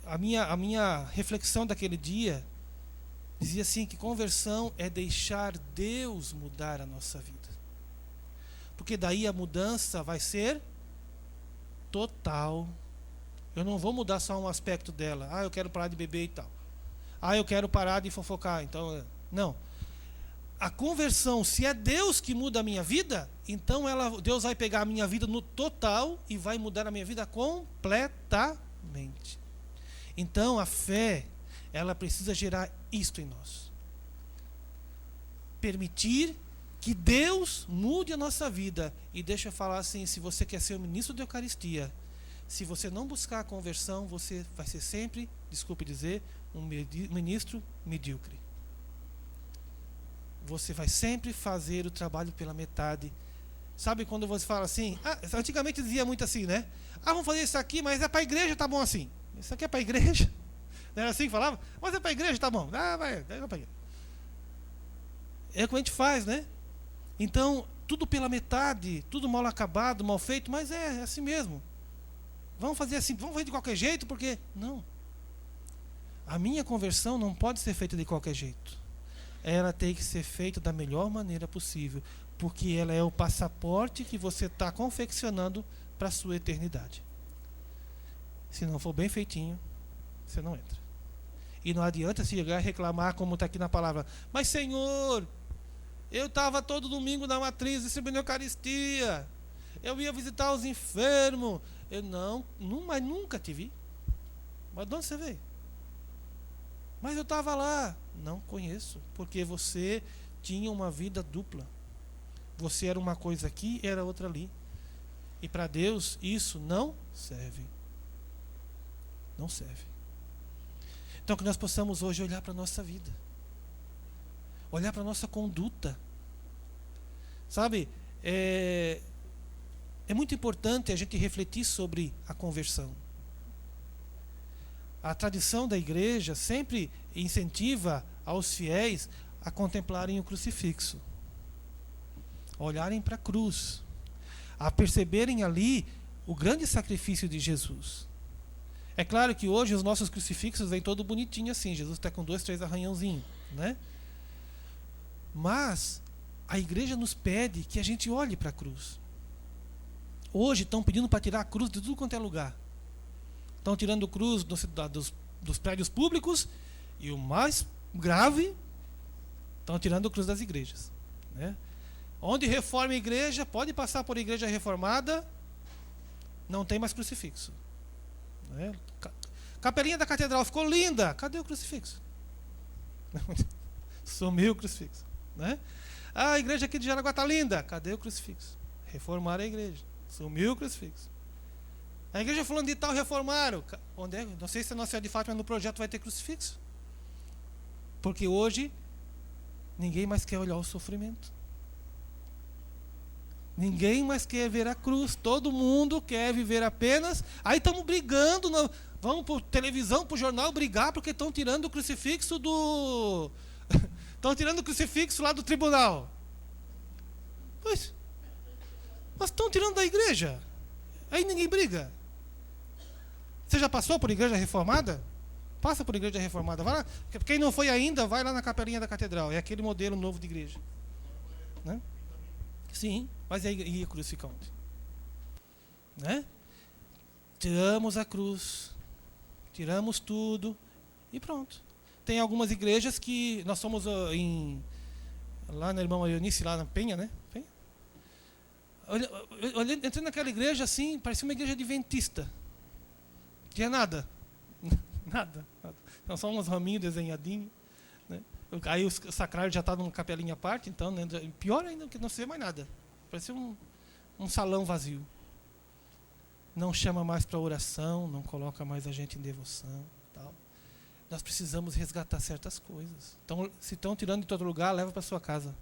a minha reflexão daquele dia dizia assim, que conversão é deixar Deus mudar a nossa vida. Porque daí a mudança vai ser total. Eu não vou mudar só um aspecto dela. Eu quero parar de beber e tal. eu quero parar de fofocar. Então, não. A conversão, se é Deus que muda a minha vida, então Deus vai pegar a minha vida no total e vai mudar a minha vida completamente. Então, a fé, ela precisa gerar isto em nós. Permitir que Deus mude a nossa vida. E deixa eu falar assim, se você quer ser o ministro da Eucaristia, se você não buscar a conversão, você vai ser sempre, desculpe dizer, um ministro medíocre. Você vai sempre fazer o trabalho pela metade. Sabe quando você fala assim? Antigamente dizia muito assim, né? Vamos fazer isso aqui, mas é para a igreja, tá bom assim. Isso aqui é para a igreja. Não era assim que falava? Mas é para a igreja, tá bom. Vai para a igreja. É o que a gente faz, né? Então, tudo pela metade, tudo mal acabado, mal feito, mas é assim mesmo. Vamos fazer assim, vamos fazer de qualquer jeito, porque... Não. A minha conversão não pode ser feita de qualquer jeito. Ela tem que ser feita da melhor maneira possível, porque ela é o passaporte que você está confeccionando para a sua eternidade. Se não for bem feitinho, você não entra. E não adianta se chegar a reclamar, como está aqui na palavra: mas Senhor, eu estava todo domingo na matriz distribuindo Eucaristia, eu ia visitar os enfermos, mas nunca te vi. Mas de onde você veio? Mas eu estava lá. Não conheço, porque você tinha uma vida dupla. Você era uma coisa aqui, era outra ali. E para Deus isso não serve. Não serve. Então que nós possamos hoje olhar para a nossa vida. Olhar para a nossa conduta. Sabe, é muito importante a gente refletir sobre a conversão. A tradição da igreja sempre incentiva aos fiéis a contemplarem o crucifixo, a olharem para a cruz, a perceberem ali o grande sacrifício de Jesus. É claro que hoje os nossos crucifixos vêm todo bonitinho assim, Jesus está com 2, 3 arranhãozinhos, né? Mas a igreja nos pede que a gente olhe para a cruz. Hoje estão pedindo para tirar a cruz de tudo quanto é lugar. Estão tirando cruz dos prédios públicos e o mais grave, estão tirando cruz das igrejas, né? Onde reforma a igreja, pode passar por igreja reformada, não tem mais crucifixo, né? Capelinha da catedral ficou linda, cadê o crucifixo? Sumiu o crucifixo, né? A igreja aqui de Jaraguá está linda, cadê o crucifixo? Reformaram a igreja, sumiu o crucifixo. A igreja fulano de tal reformaram. Onde é? Não sei se a Nossa Senhora de Fátima no projeto vai ter crucifixo. Porque hoje ninguém mais quer olhar o sofrimento. Ninguém mais quer ver a cruz. Todo mundo quer viver apenas. Aí estamos brigando. Vamos para televisão, para o jornal brigar porque estão tirando o crucifixo do... Estão tirando o crucifixo lá do tribunal. Pois. Mas estão tirando da igreja. Aí ninguém briga. Você já passou por igreja reformada? Passa por igreja reformada. Vai lá. Quem não foi ainda, vai lá na capelinha da catedral. É aquele modelo novo de igreja, né? Sim, mas aí a cruz fica onde? Né? Tiramos a cruz, tiramos tudo e pronto. Tem algumas igrejas que nós somos lá na irmã Eunice, lá na Penha, né? Penha. Entrei naquela igreja assim, parecia uma igreja adventista. Tinha nada. Nada. Então, só uns raminhos desenhadinhos, né? Aí o sacrário já está numa capelinha à parte, então, né? Pior ainda que não se vê mais nada. Parecia um salão vazio. Não chama mais para oração, não coloca mais a gente em devoção, tal. Nós precisamos resgatar certas coisas. Então, se estão tirando de todo lugar, leva para sua casa.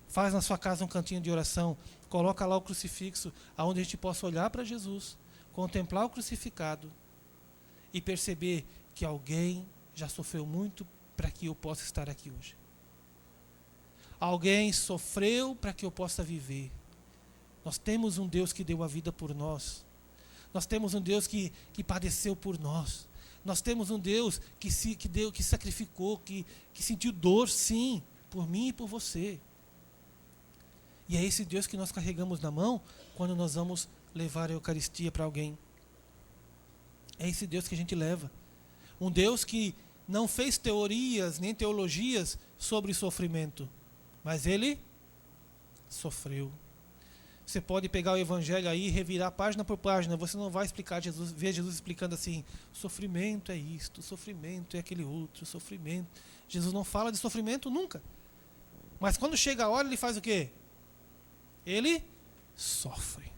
Faz na sua casa um cantinho de oração, coloca lá o crucifixo, aonde a gente possa olhar para Jesus, contemplar o crucificado e perceber que alguém já sofreu muito para que eu possa estar aqui hoje. Alguém sofreu para que eu possa viver. Nós temos um Deus que deu a vida por nós. Nós temos um Deus que padeceu por nós. Nós temos um Deus que sacrificou, que sentiu dor, sim, por mim e por você. E é esse Deus que nós carregamos na mão quando nós vamos levar a Eucaristia para alguém. É esse Deus que a gente leva. Um Deus que não fez teorias nem teologias sobre sofrimento, mas ele sofreu. Você pode pegar o evangelho aí e revirar página por página, você não vai explicar Jesus, ver Jesus explicando assim, sofrimento é isto, sofrimento é aquele outro, sofrimento. Jesus não fala de sofrimento nunca. Mas quando chega a hora, ele faz o quê? Ele sofre.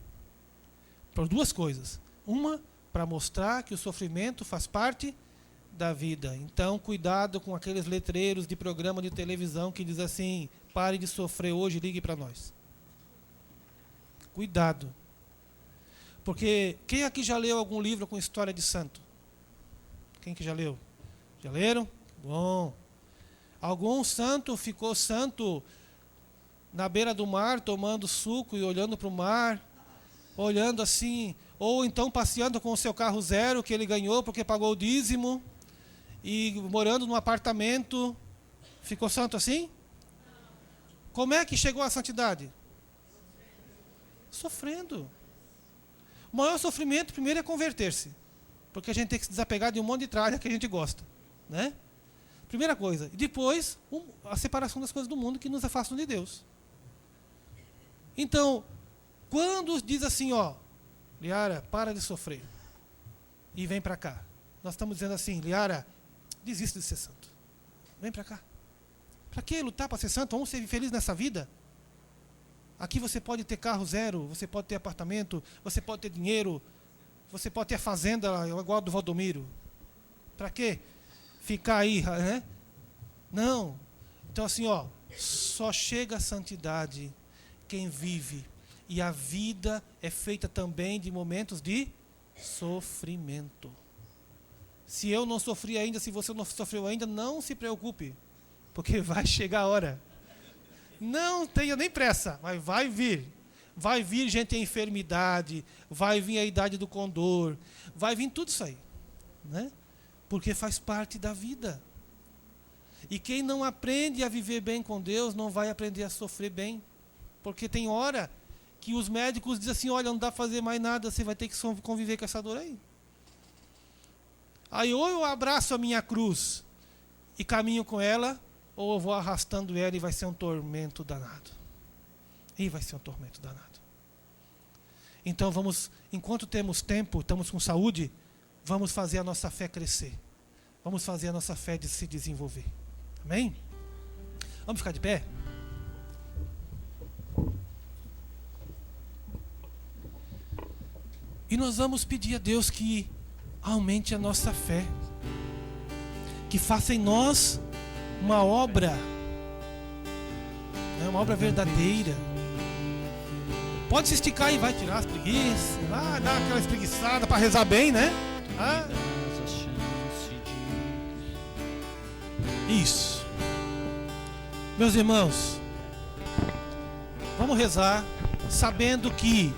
Por duas coisas. Uma, para mostrar que o sofrimento faz parte da vida. Então, cuidado com aqueles letreiros de programa de televisão que diz assim, pare de sofrer hoje, ligue para nós. Cuidado. Porque quem aqui já leu algum livro com história de santo? Quem que já leu? Já leram? Bom. Algum santo ficou santo na beira do mar, tomando suco e olhando para o mar, olhando assim, ou então passeando com o seu carro zero que ele ganhou porque pagou o dízimo, e morando num apartamento, ficou santo assim? Como é que chegou à santidade? Sofrendo. O maior sofrimento primeiro é converter-se, porque a gente tem que se desapegar de um monte de tralha que a gente gosta, né? Primeira coisa. E depois, a separação das coisas do mundo que nos afastam de Deus. Então, quando diz assim, ó, Liara, para de sofrer e vem para cá. Nós estamos dizendo assim, Liara, desista de ser santo. Vem para cá. Para que lutar para ser santo? Vamos ser felizes nessa vida? Aqui você pode ter carro zero, você pode ter apartamento, você pode ter dinheiro, você pode ter fazenda igual a do Valdomiro. Para quê? Ficar aí, né? Não. Então assim, ó, só chega a santidade quem vive. E a vida é feita também de momentos de sofrimento. Se eu não sofri ainda, se você não sofreu ainda, não se preocupe, porque vai chegar a hora. Não tenha nem pressa, mas vai vir. Vai vir gente em enfermidade, vai vir a idade do condor, vai vir tudo isso aí, né? Porque faz parte da vida. E quem não aprende a viver bem com Deus, não vai aprender a sofrer bem. Porque tem hora que os médicos dizem assim, olha, não dá para fazer mais nada, você vai ter que conviver com essa dor aí. Aí ou eu abraço a minha cruz e caminho com ela, ou eu vou arrastando ela e vai ser um tormento danado. E vai ser um tormento danado. Então vamos, enquanto temos tempo, estamos com saúde, vamos fazer a nossa fé crescer. Vamos fazer a nossa fé de se desenvolver. Amém? Vamos ficar de pé? E nós vamos pedir a Deus que aumente a nossa fé. Que faça em nós uma obra, né, uma obra verdadeira. Pode se esticar e vai tirar as preguiças, vai dar aquela espreguiçada para rezar bem, né? Ah. Isso. Meus irmãos, vamos rezar sabendo que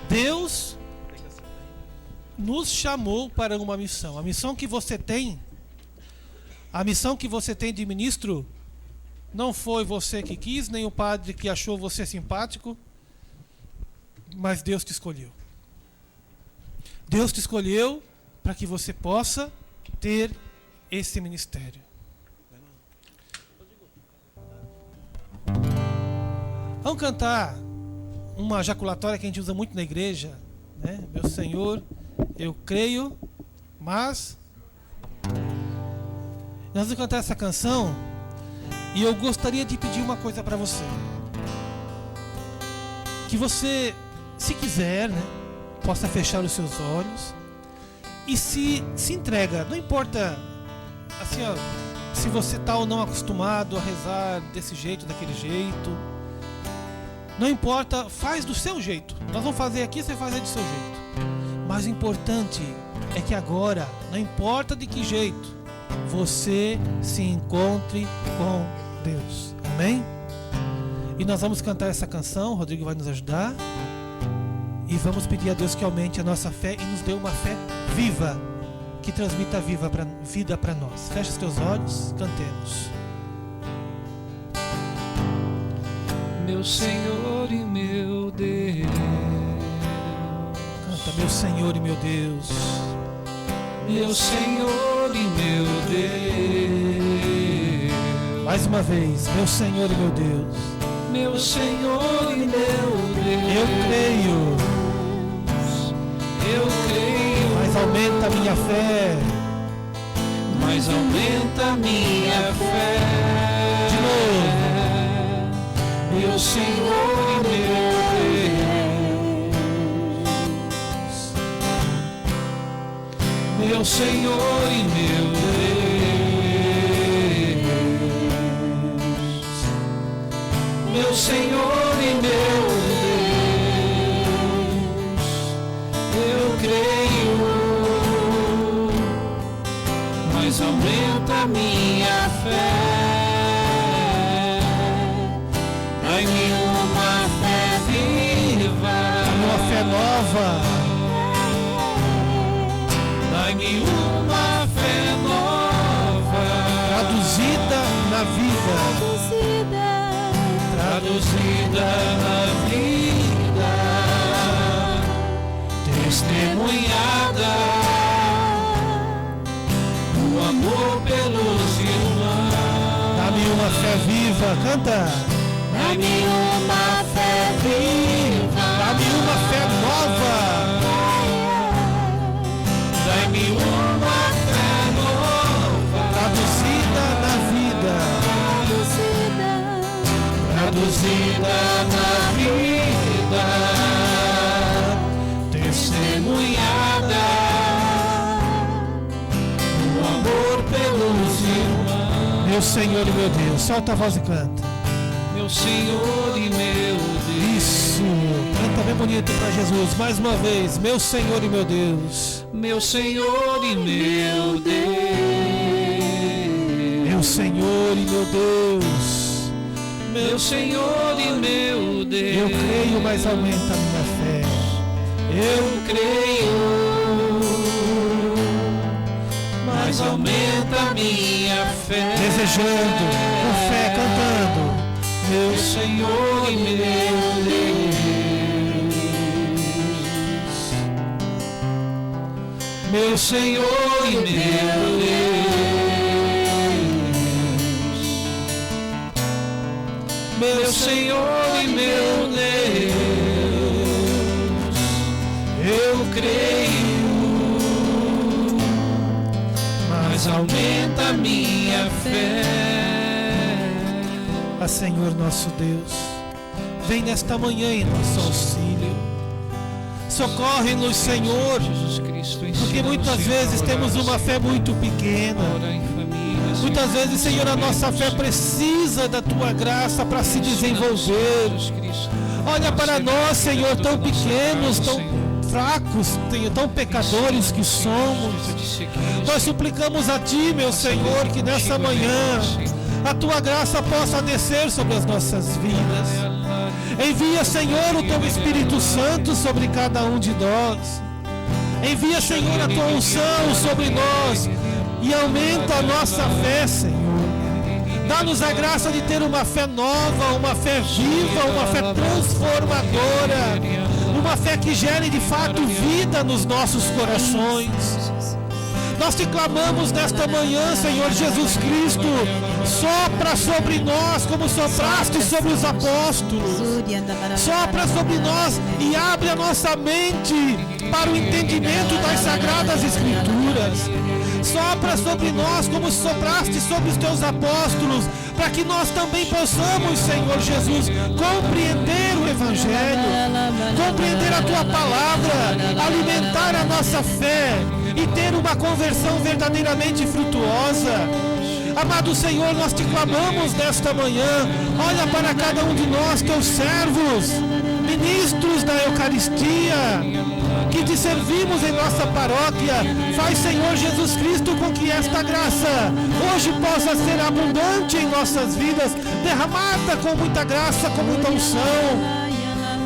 Deus nos chamou para uma missão. A missão que você tem, de ministro, não foi você que quis, nem o padre que achou você simpático, mas Deus te escolheu. Deus te escolheu para que você possa ter esse ministério. Vamos cantar uma jaculatória que a gente usa muito na igreja, né? Meu Senhor, eu creio, mas... Nós vamos cantar essa canção e eu gostaria de pedir uma coisa para você. Que você, se quiser, né, possa fechar os seus olhos e se entrega. Não importa assim, ó, se você está ou não acostumado a rezar desse jeito, daquele jeito. Não importa, faz do seu jeito. Nós vamos fazer aqui, você faz do seu jeito. Mas o importante é que agora, não importa de que jeito, você se encontre com Deus. Amém? E nós vamos cantar essa canção, o Rodrigo vai nos ajudar. E vamos pedir a Deus que aumente a nossa fé e nos dê uma fé viva, que transmita vida para nós. Feche os teus olhos, cantemos. Meu Senhor e meu Deus. Canta, meu Senhor e meu Deus. Meu Senhor Senhor e meu Deus. Mais uma vez, meu Senhor e meu Deus. Meu Senhor e meu Deus. Eu creio. Mas aumenta a minha fé. Mas aumenta a minha fé. De novo. Meu Senhor e meu Deus. Meu Senhor e meu Deus. Meu Senhor e meu Deus. Eu creio. Mas aumenta a minha fé. Dai-me uma fé viva, Uma fé nova. dai-me uma fé nova, Traduzida na vida. traduzida na vida, testemunhada, o amor pelos irmãos. Dá-me uma fé viva. Canta. Dai-me uma fé viva, Dá-me uma fé nova. dai-me uma fé nova, Traduzida na vida. traduzida na vida, testemunhada, o amor pelos irmãos. Meu Senhor e meu Deus. Solta a voz e canta. Meu Senhor e meu Deus. Isso. Canta bem bonito para Jesus. Mais uma vez. Meu Senhor e meu Deus. Meu Senhor e meu Deus. Meu Senhor e meu Deus. Meu Senhor e meu Deus. Eu creio, mas aumenta a minha fé. Eu creio, mas aumenta a minha fé. Desejando, com fé, cantando. Meu Senhor e meu Deus. Meu Senhor e meu Deus. Meu Senhor e meu Deus. Eu creio, mas aumenta a minha fé. Ah, Senhor nosso Deus, vem nesta manhã em nosso auxílio. Socorre-nos, Senhor, porque muitas vezes temos uma fé muito pequena. Muitas vezes, Senhor, a nossa fé precisa da Tua graça para se desenvolver. Olha para nós, Senhor, tão pequenos, tão fracos, tão pecadores que somos. Nós suplicamos a Ti, meu Senhor, que nessa manhã a Tua graça possa descer sobre as nossas vidas. Envia, Senhor, o Teu Espírito Santo sobre cada um de nós. Envia, Senhor, a Tua unção sobre nós e aumenta a nossa fé, Senhor. Dá-nos a graça de ter uma fé nova, uma fé viva, uma fé transformadora, uma fé que gere de fato vida nos nossos corações. Nós te clamamos nesta manhã, Senhor Jesus Cristo, sopra sobre nós como sopraste sobre os apóstolos. Sopra sobre nós e abre a nossa mente para o entendimento das Sagradas Escrituras. Sopra sobre nós como sopraste sobre os teus apóstolos, para que nós também possamos, Senhor Jesus, compreender o Evangelho, compreender a Tua palavra, alimentar a nossa fé e ter uma conversão verdadeiramente frutuosa. Amado Senhor, nós te clamamos nesta manhã. Olha para cada um de nós, teus servos, ministros da Eucaristia, que te servimos em nossa paróquia. Faz, Senhor Jesus Cristo, com que esta graça hoje possa ser abundante em nossas vidas, derramada com muita graça, com muita unção.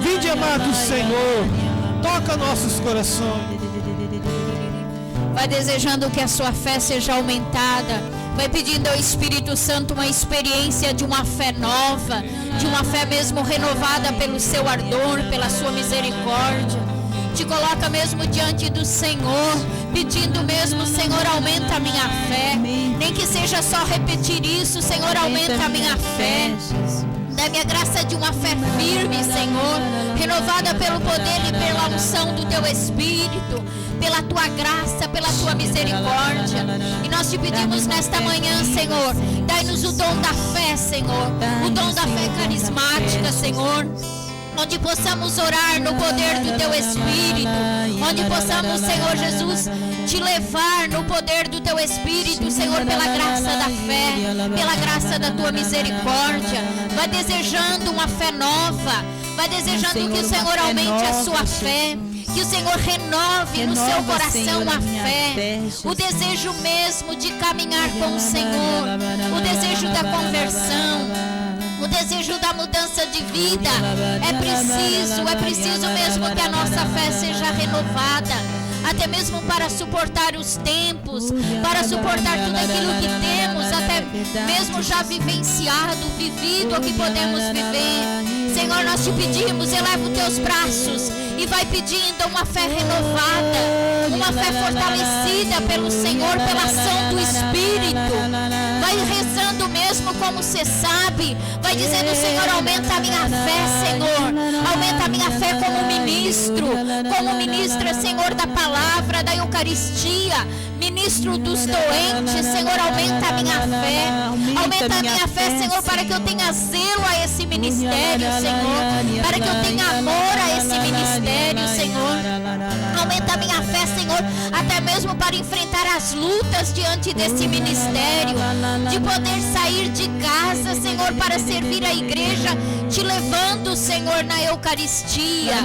Vinde, amado Senhor, toca nossos corações. Vai desejando que a sua fé seja aumentada. Vai pedindo ao Espírito Santo uma experiência de uma fé nova, de uma fé mesmo renovada pelo seu ardor, pela sua misericórdia. te coloca mesmo diante do Senhor, pedindo mesmo, Senhor, aumenta a minha fé. Nem que seja só repetir isso, Senhor, aumenta a minha fé. Dá-me a graça de uma fé firme, Senhor, renovada pelo poder e pela unção do Teu Espírito, pela Tua graça, pela Tua misericórdia. E nós te pedimos nesta manhã, Senhor, dai-nos o dom da fé, Senhor, o dom da fé carismática, Senhor, onde possamos orar no poder do Teu Espírito, onde possamos, Senhor Jesus, te levar no poder do Teu Espírito, Senhor, pela graça da fé, pela graça da Tua misericórdia. Vai desejando uma fé nova, vai desejando que o Senhor aumente a sua fé, que o Senhor renove no seu coração a fé, o desejo mesmo de caminhar com o Senhor, o desejo da conversão, o desejo da mudança de vida. É preciso mesmo que a nossa fé seja renovada, até mesmo para suportar os tempos, para suportar tudo aquilo que temos, até mesmo já vivenciado, vivido, o que podemos viver. Senhor, nós te pedimos, eleva os teus braços e vai pedindo uma fé renovada, uma fé fortalecida pelo Senhor, pela ação do Espírito. Vai rezando mesmo como você sabe, vai dizendo: Senhor, aumenta a minha fé, Senhor, aumenta a minha fé como ministra, Senhor, da palavra, da Eucaristia, ministro dos doentes. Senhor, aumenta a minha fé, aumenta a minha fé, Senhor, para que eu tenha zelo a esse ministério, Senhor, para que eu tenha amor a esse ministério, Senhor. Aumenta a minha fé, Senhor, até mesmo para enfrentar as lutas diante desse ministério, de poder sair de casa, Senhor, para servir a igreja, te levando, Senhor, na Eucaristia.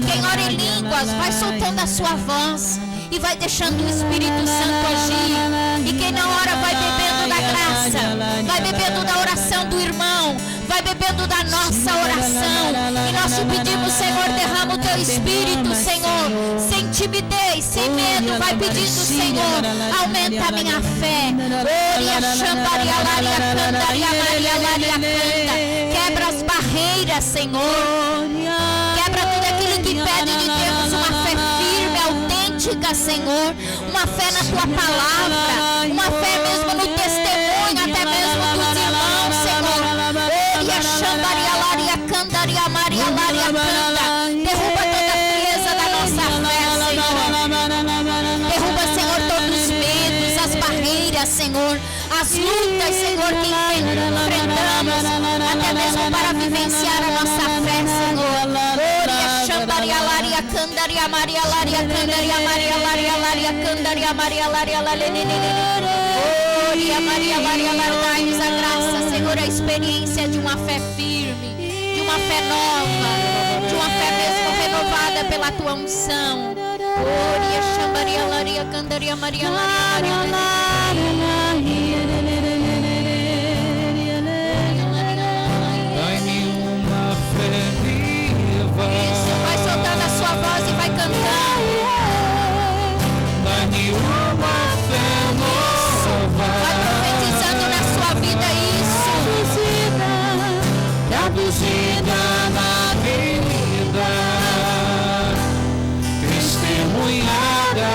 Quem ora em línguas, vai soltando a sua voz e vai deixando o Espírito Santo agir. E quem não ora vai bebendo da graça, vai bebendo da oração do irmão, vai bebendo da nossa oração. E nós te pedimos, Senhor, derrama o Teu Espírito, Senhor, sem timidez, sem medo. Vai pedindo, Senhor, aumenta a minha fé. Quebra as barreiras, Senhor. Quebra tudo aquilo que impede de termos uma fé firme, autêntica, Senhor. Uma fé na Tua palavra, uma fé mesmo no testemunho, até mesmo dos irmãos, Senhor. Derruba toda a frieza da nossa fé, Senhor. Derruba, Senhor, todos os medos, as barreiras, Senhor, as lutas, Senhor, que enfrentamos, até mesmo para vivenciar a nossa fé, Senhor. Dai-nos a graça, Senhor, a experiência de uma fé firme, de uma fé nova, de uma fé mesmo renovada pela Tua unção. Dai-me uma fé viva. Isso, vai soltando a sua voz e vai cantando. Dai-me uma fé nova. Vai profetizando na sua vida isso. Traduzida na vida, testemunhada,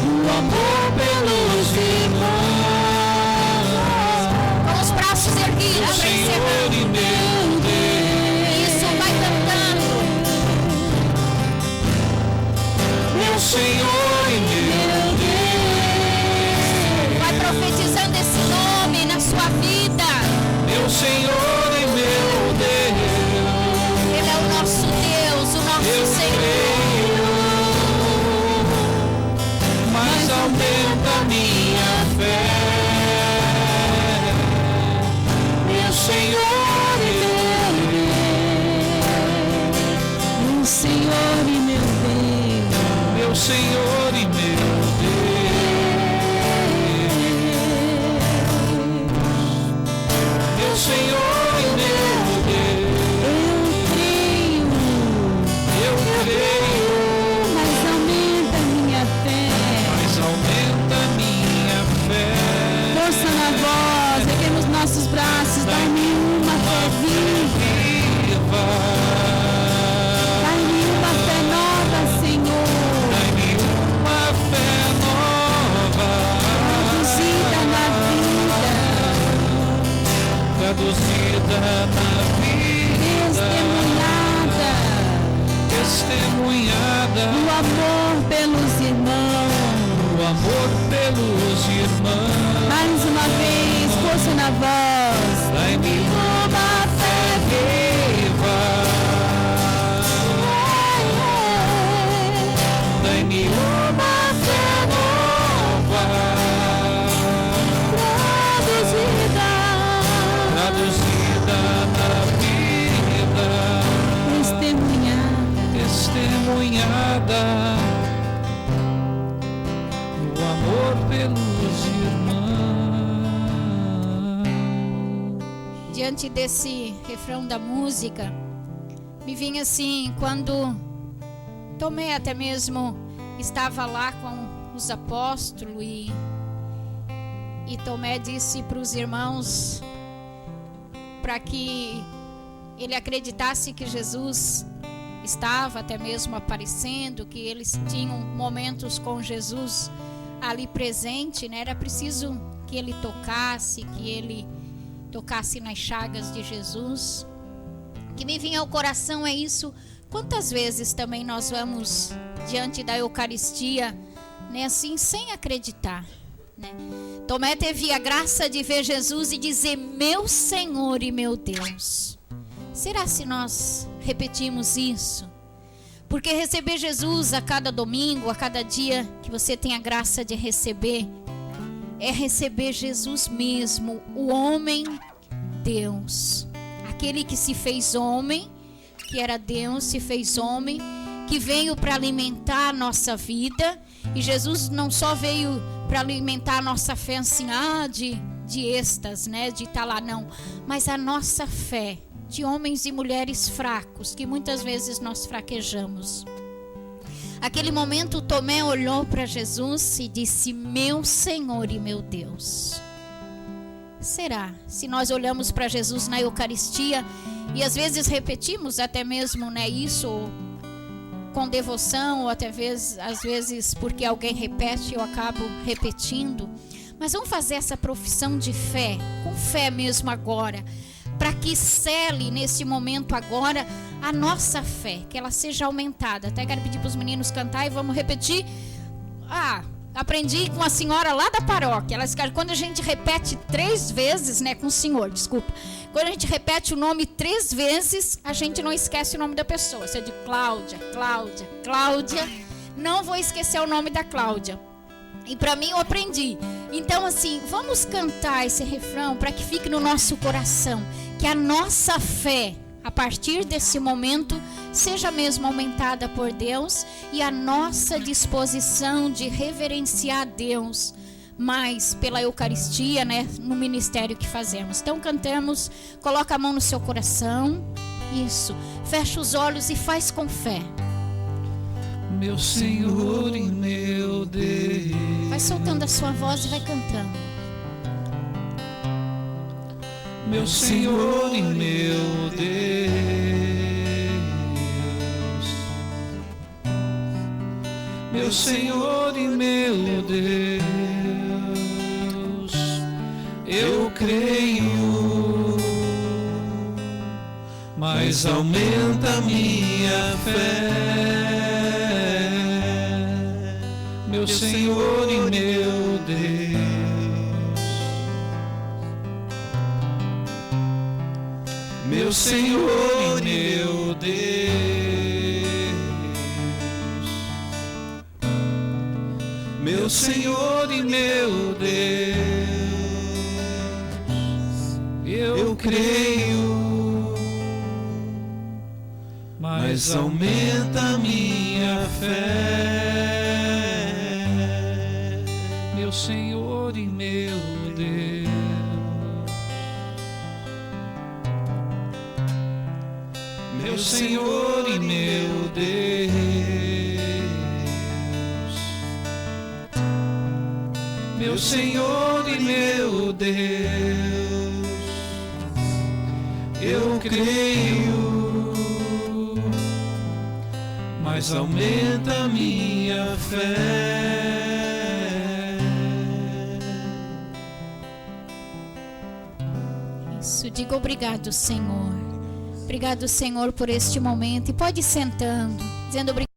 o amor pelos irmãos, Com os braços erguidos para Senhor encerrar. e meu Deus, Isso, vai cantando. meu Senhor e meu Deus, Vai profetizando esse nome na sua vida. meu Senhor e meu Deus, Ele é o nosso Deus, o nosso eu Senhor. creio, mas aumenta minha fé, meu Senhor e meu Deus, O Senhor e meu Deus, meu Senhor e meu Deus, meu Senhor e meu Deus, eu creio, eu creio, mas aumenta minha fé. mas aumenta minha fé. Força na voz, erguemos nossos braços, dai-me uma fé viva, Viva, dai-me do amor pelos irmãos. O amor pelos irmãos. Mais uma vez, força na voz. Dai-me uma fé viva. Dai-me uma fé nova. Traduzida na vida. Testemunhada. O amor pelos irmãos. Diante desse refrão da música, me vinha assim, quando Tomé até mesmo estava lá com os apóstolos e Tomé disse para os irmãos para que ele acreditasse que Jesus estava até mesmo aparecendo, que eles tinham momentos com Jesus ali presente, né? Era preciso que ele tocasse nas chagas de Jesus. O que me vinha ao coração é isso. Quantas vezes também nós vamos diante da Eucaristia, né, assim, sem acreditar, né? Tomé teve a graça de ver Jesus e dizer: meu Senhor e meu Deus. Será se nós repetimos isso? Porque receber Jesus a cada domingo, a cada dia que você tem a graça de receber, é receber Jesus mesmo, o homem Deus, aquele que se fez homem, que era Deus, se fez homem, que veio para alimentar a nossa vida. E Jesus não só veio para alimentar a nossa fé assim, de êxtase, né, de estar lá, não, mas a nossa fé de homens e mulheres fracos, que muitas vezes nós fraquejamos. Aquele momento Tomé olhou para Jesus e disse: meu Senhor e meu Deus. Será se nós olhamos para Jesus na Eucaristia e às vezes repetimos até mesmo, né, isso com devoção, ou até às vezes porque alguém repete, eu acabo repetindo, mas vamos fazer essa profissão de fé, com fé mesmo agora, para que cele nesse momento agora a nossa fé, que ela seja aumentada. Até quero pedir para os meninos cantar e vamos repetir. Aprendi com a senhora lá da paróquia. Quando a gente repete 3 vezes, né, com o senhor, desculpa. Quando a gente repete o nome 3 vezes, a gente não esquece o nome da pessoa. Se é de Cláudia, não vou esquecer o nome da Cláudia. E para mim eu aprendi. Então assim, vamos cantar esse refrão para que fique no nosso coração, que a nossa fé, a partir desse momento, seja mesmo aumentada por Deus, e a nossa disposição de reverenciar a Deus mais pela Eucaristia, né, no ministério que fazemos. Então cantamos, coloca a mão no seu coração, isso, fecha os olhos e faz com fé. Meu Senhor e meu Deus. Vai soltando a sua voz e vai cantando. Meu Senhor e meu Deus. Meu Senhor e meu Deus. Eu creio, mas aumenta a minha fé. Meu Senhor e meu Deus. Meu Senhor e meu Deus. Meu Senhor e meu Deus. Eu creio, mas aumenta a minha fé. Meu Senhor e meu Deus. Meu Senhor e meu Deus. Meu Senhor e meu Deus. Eu creio, mas aumenta a minha fé. Isso, diga obrigado, Senhor. Obrigado, Senhor, por este momento. E pode ir sentando, dizendo obrigado.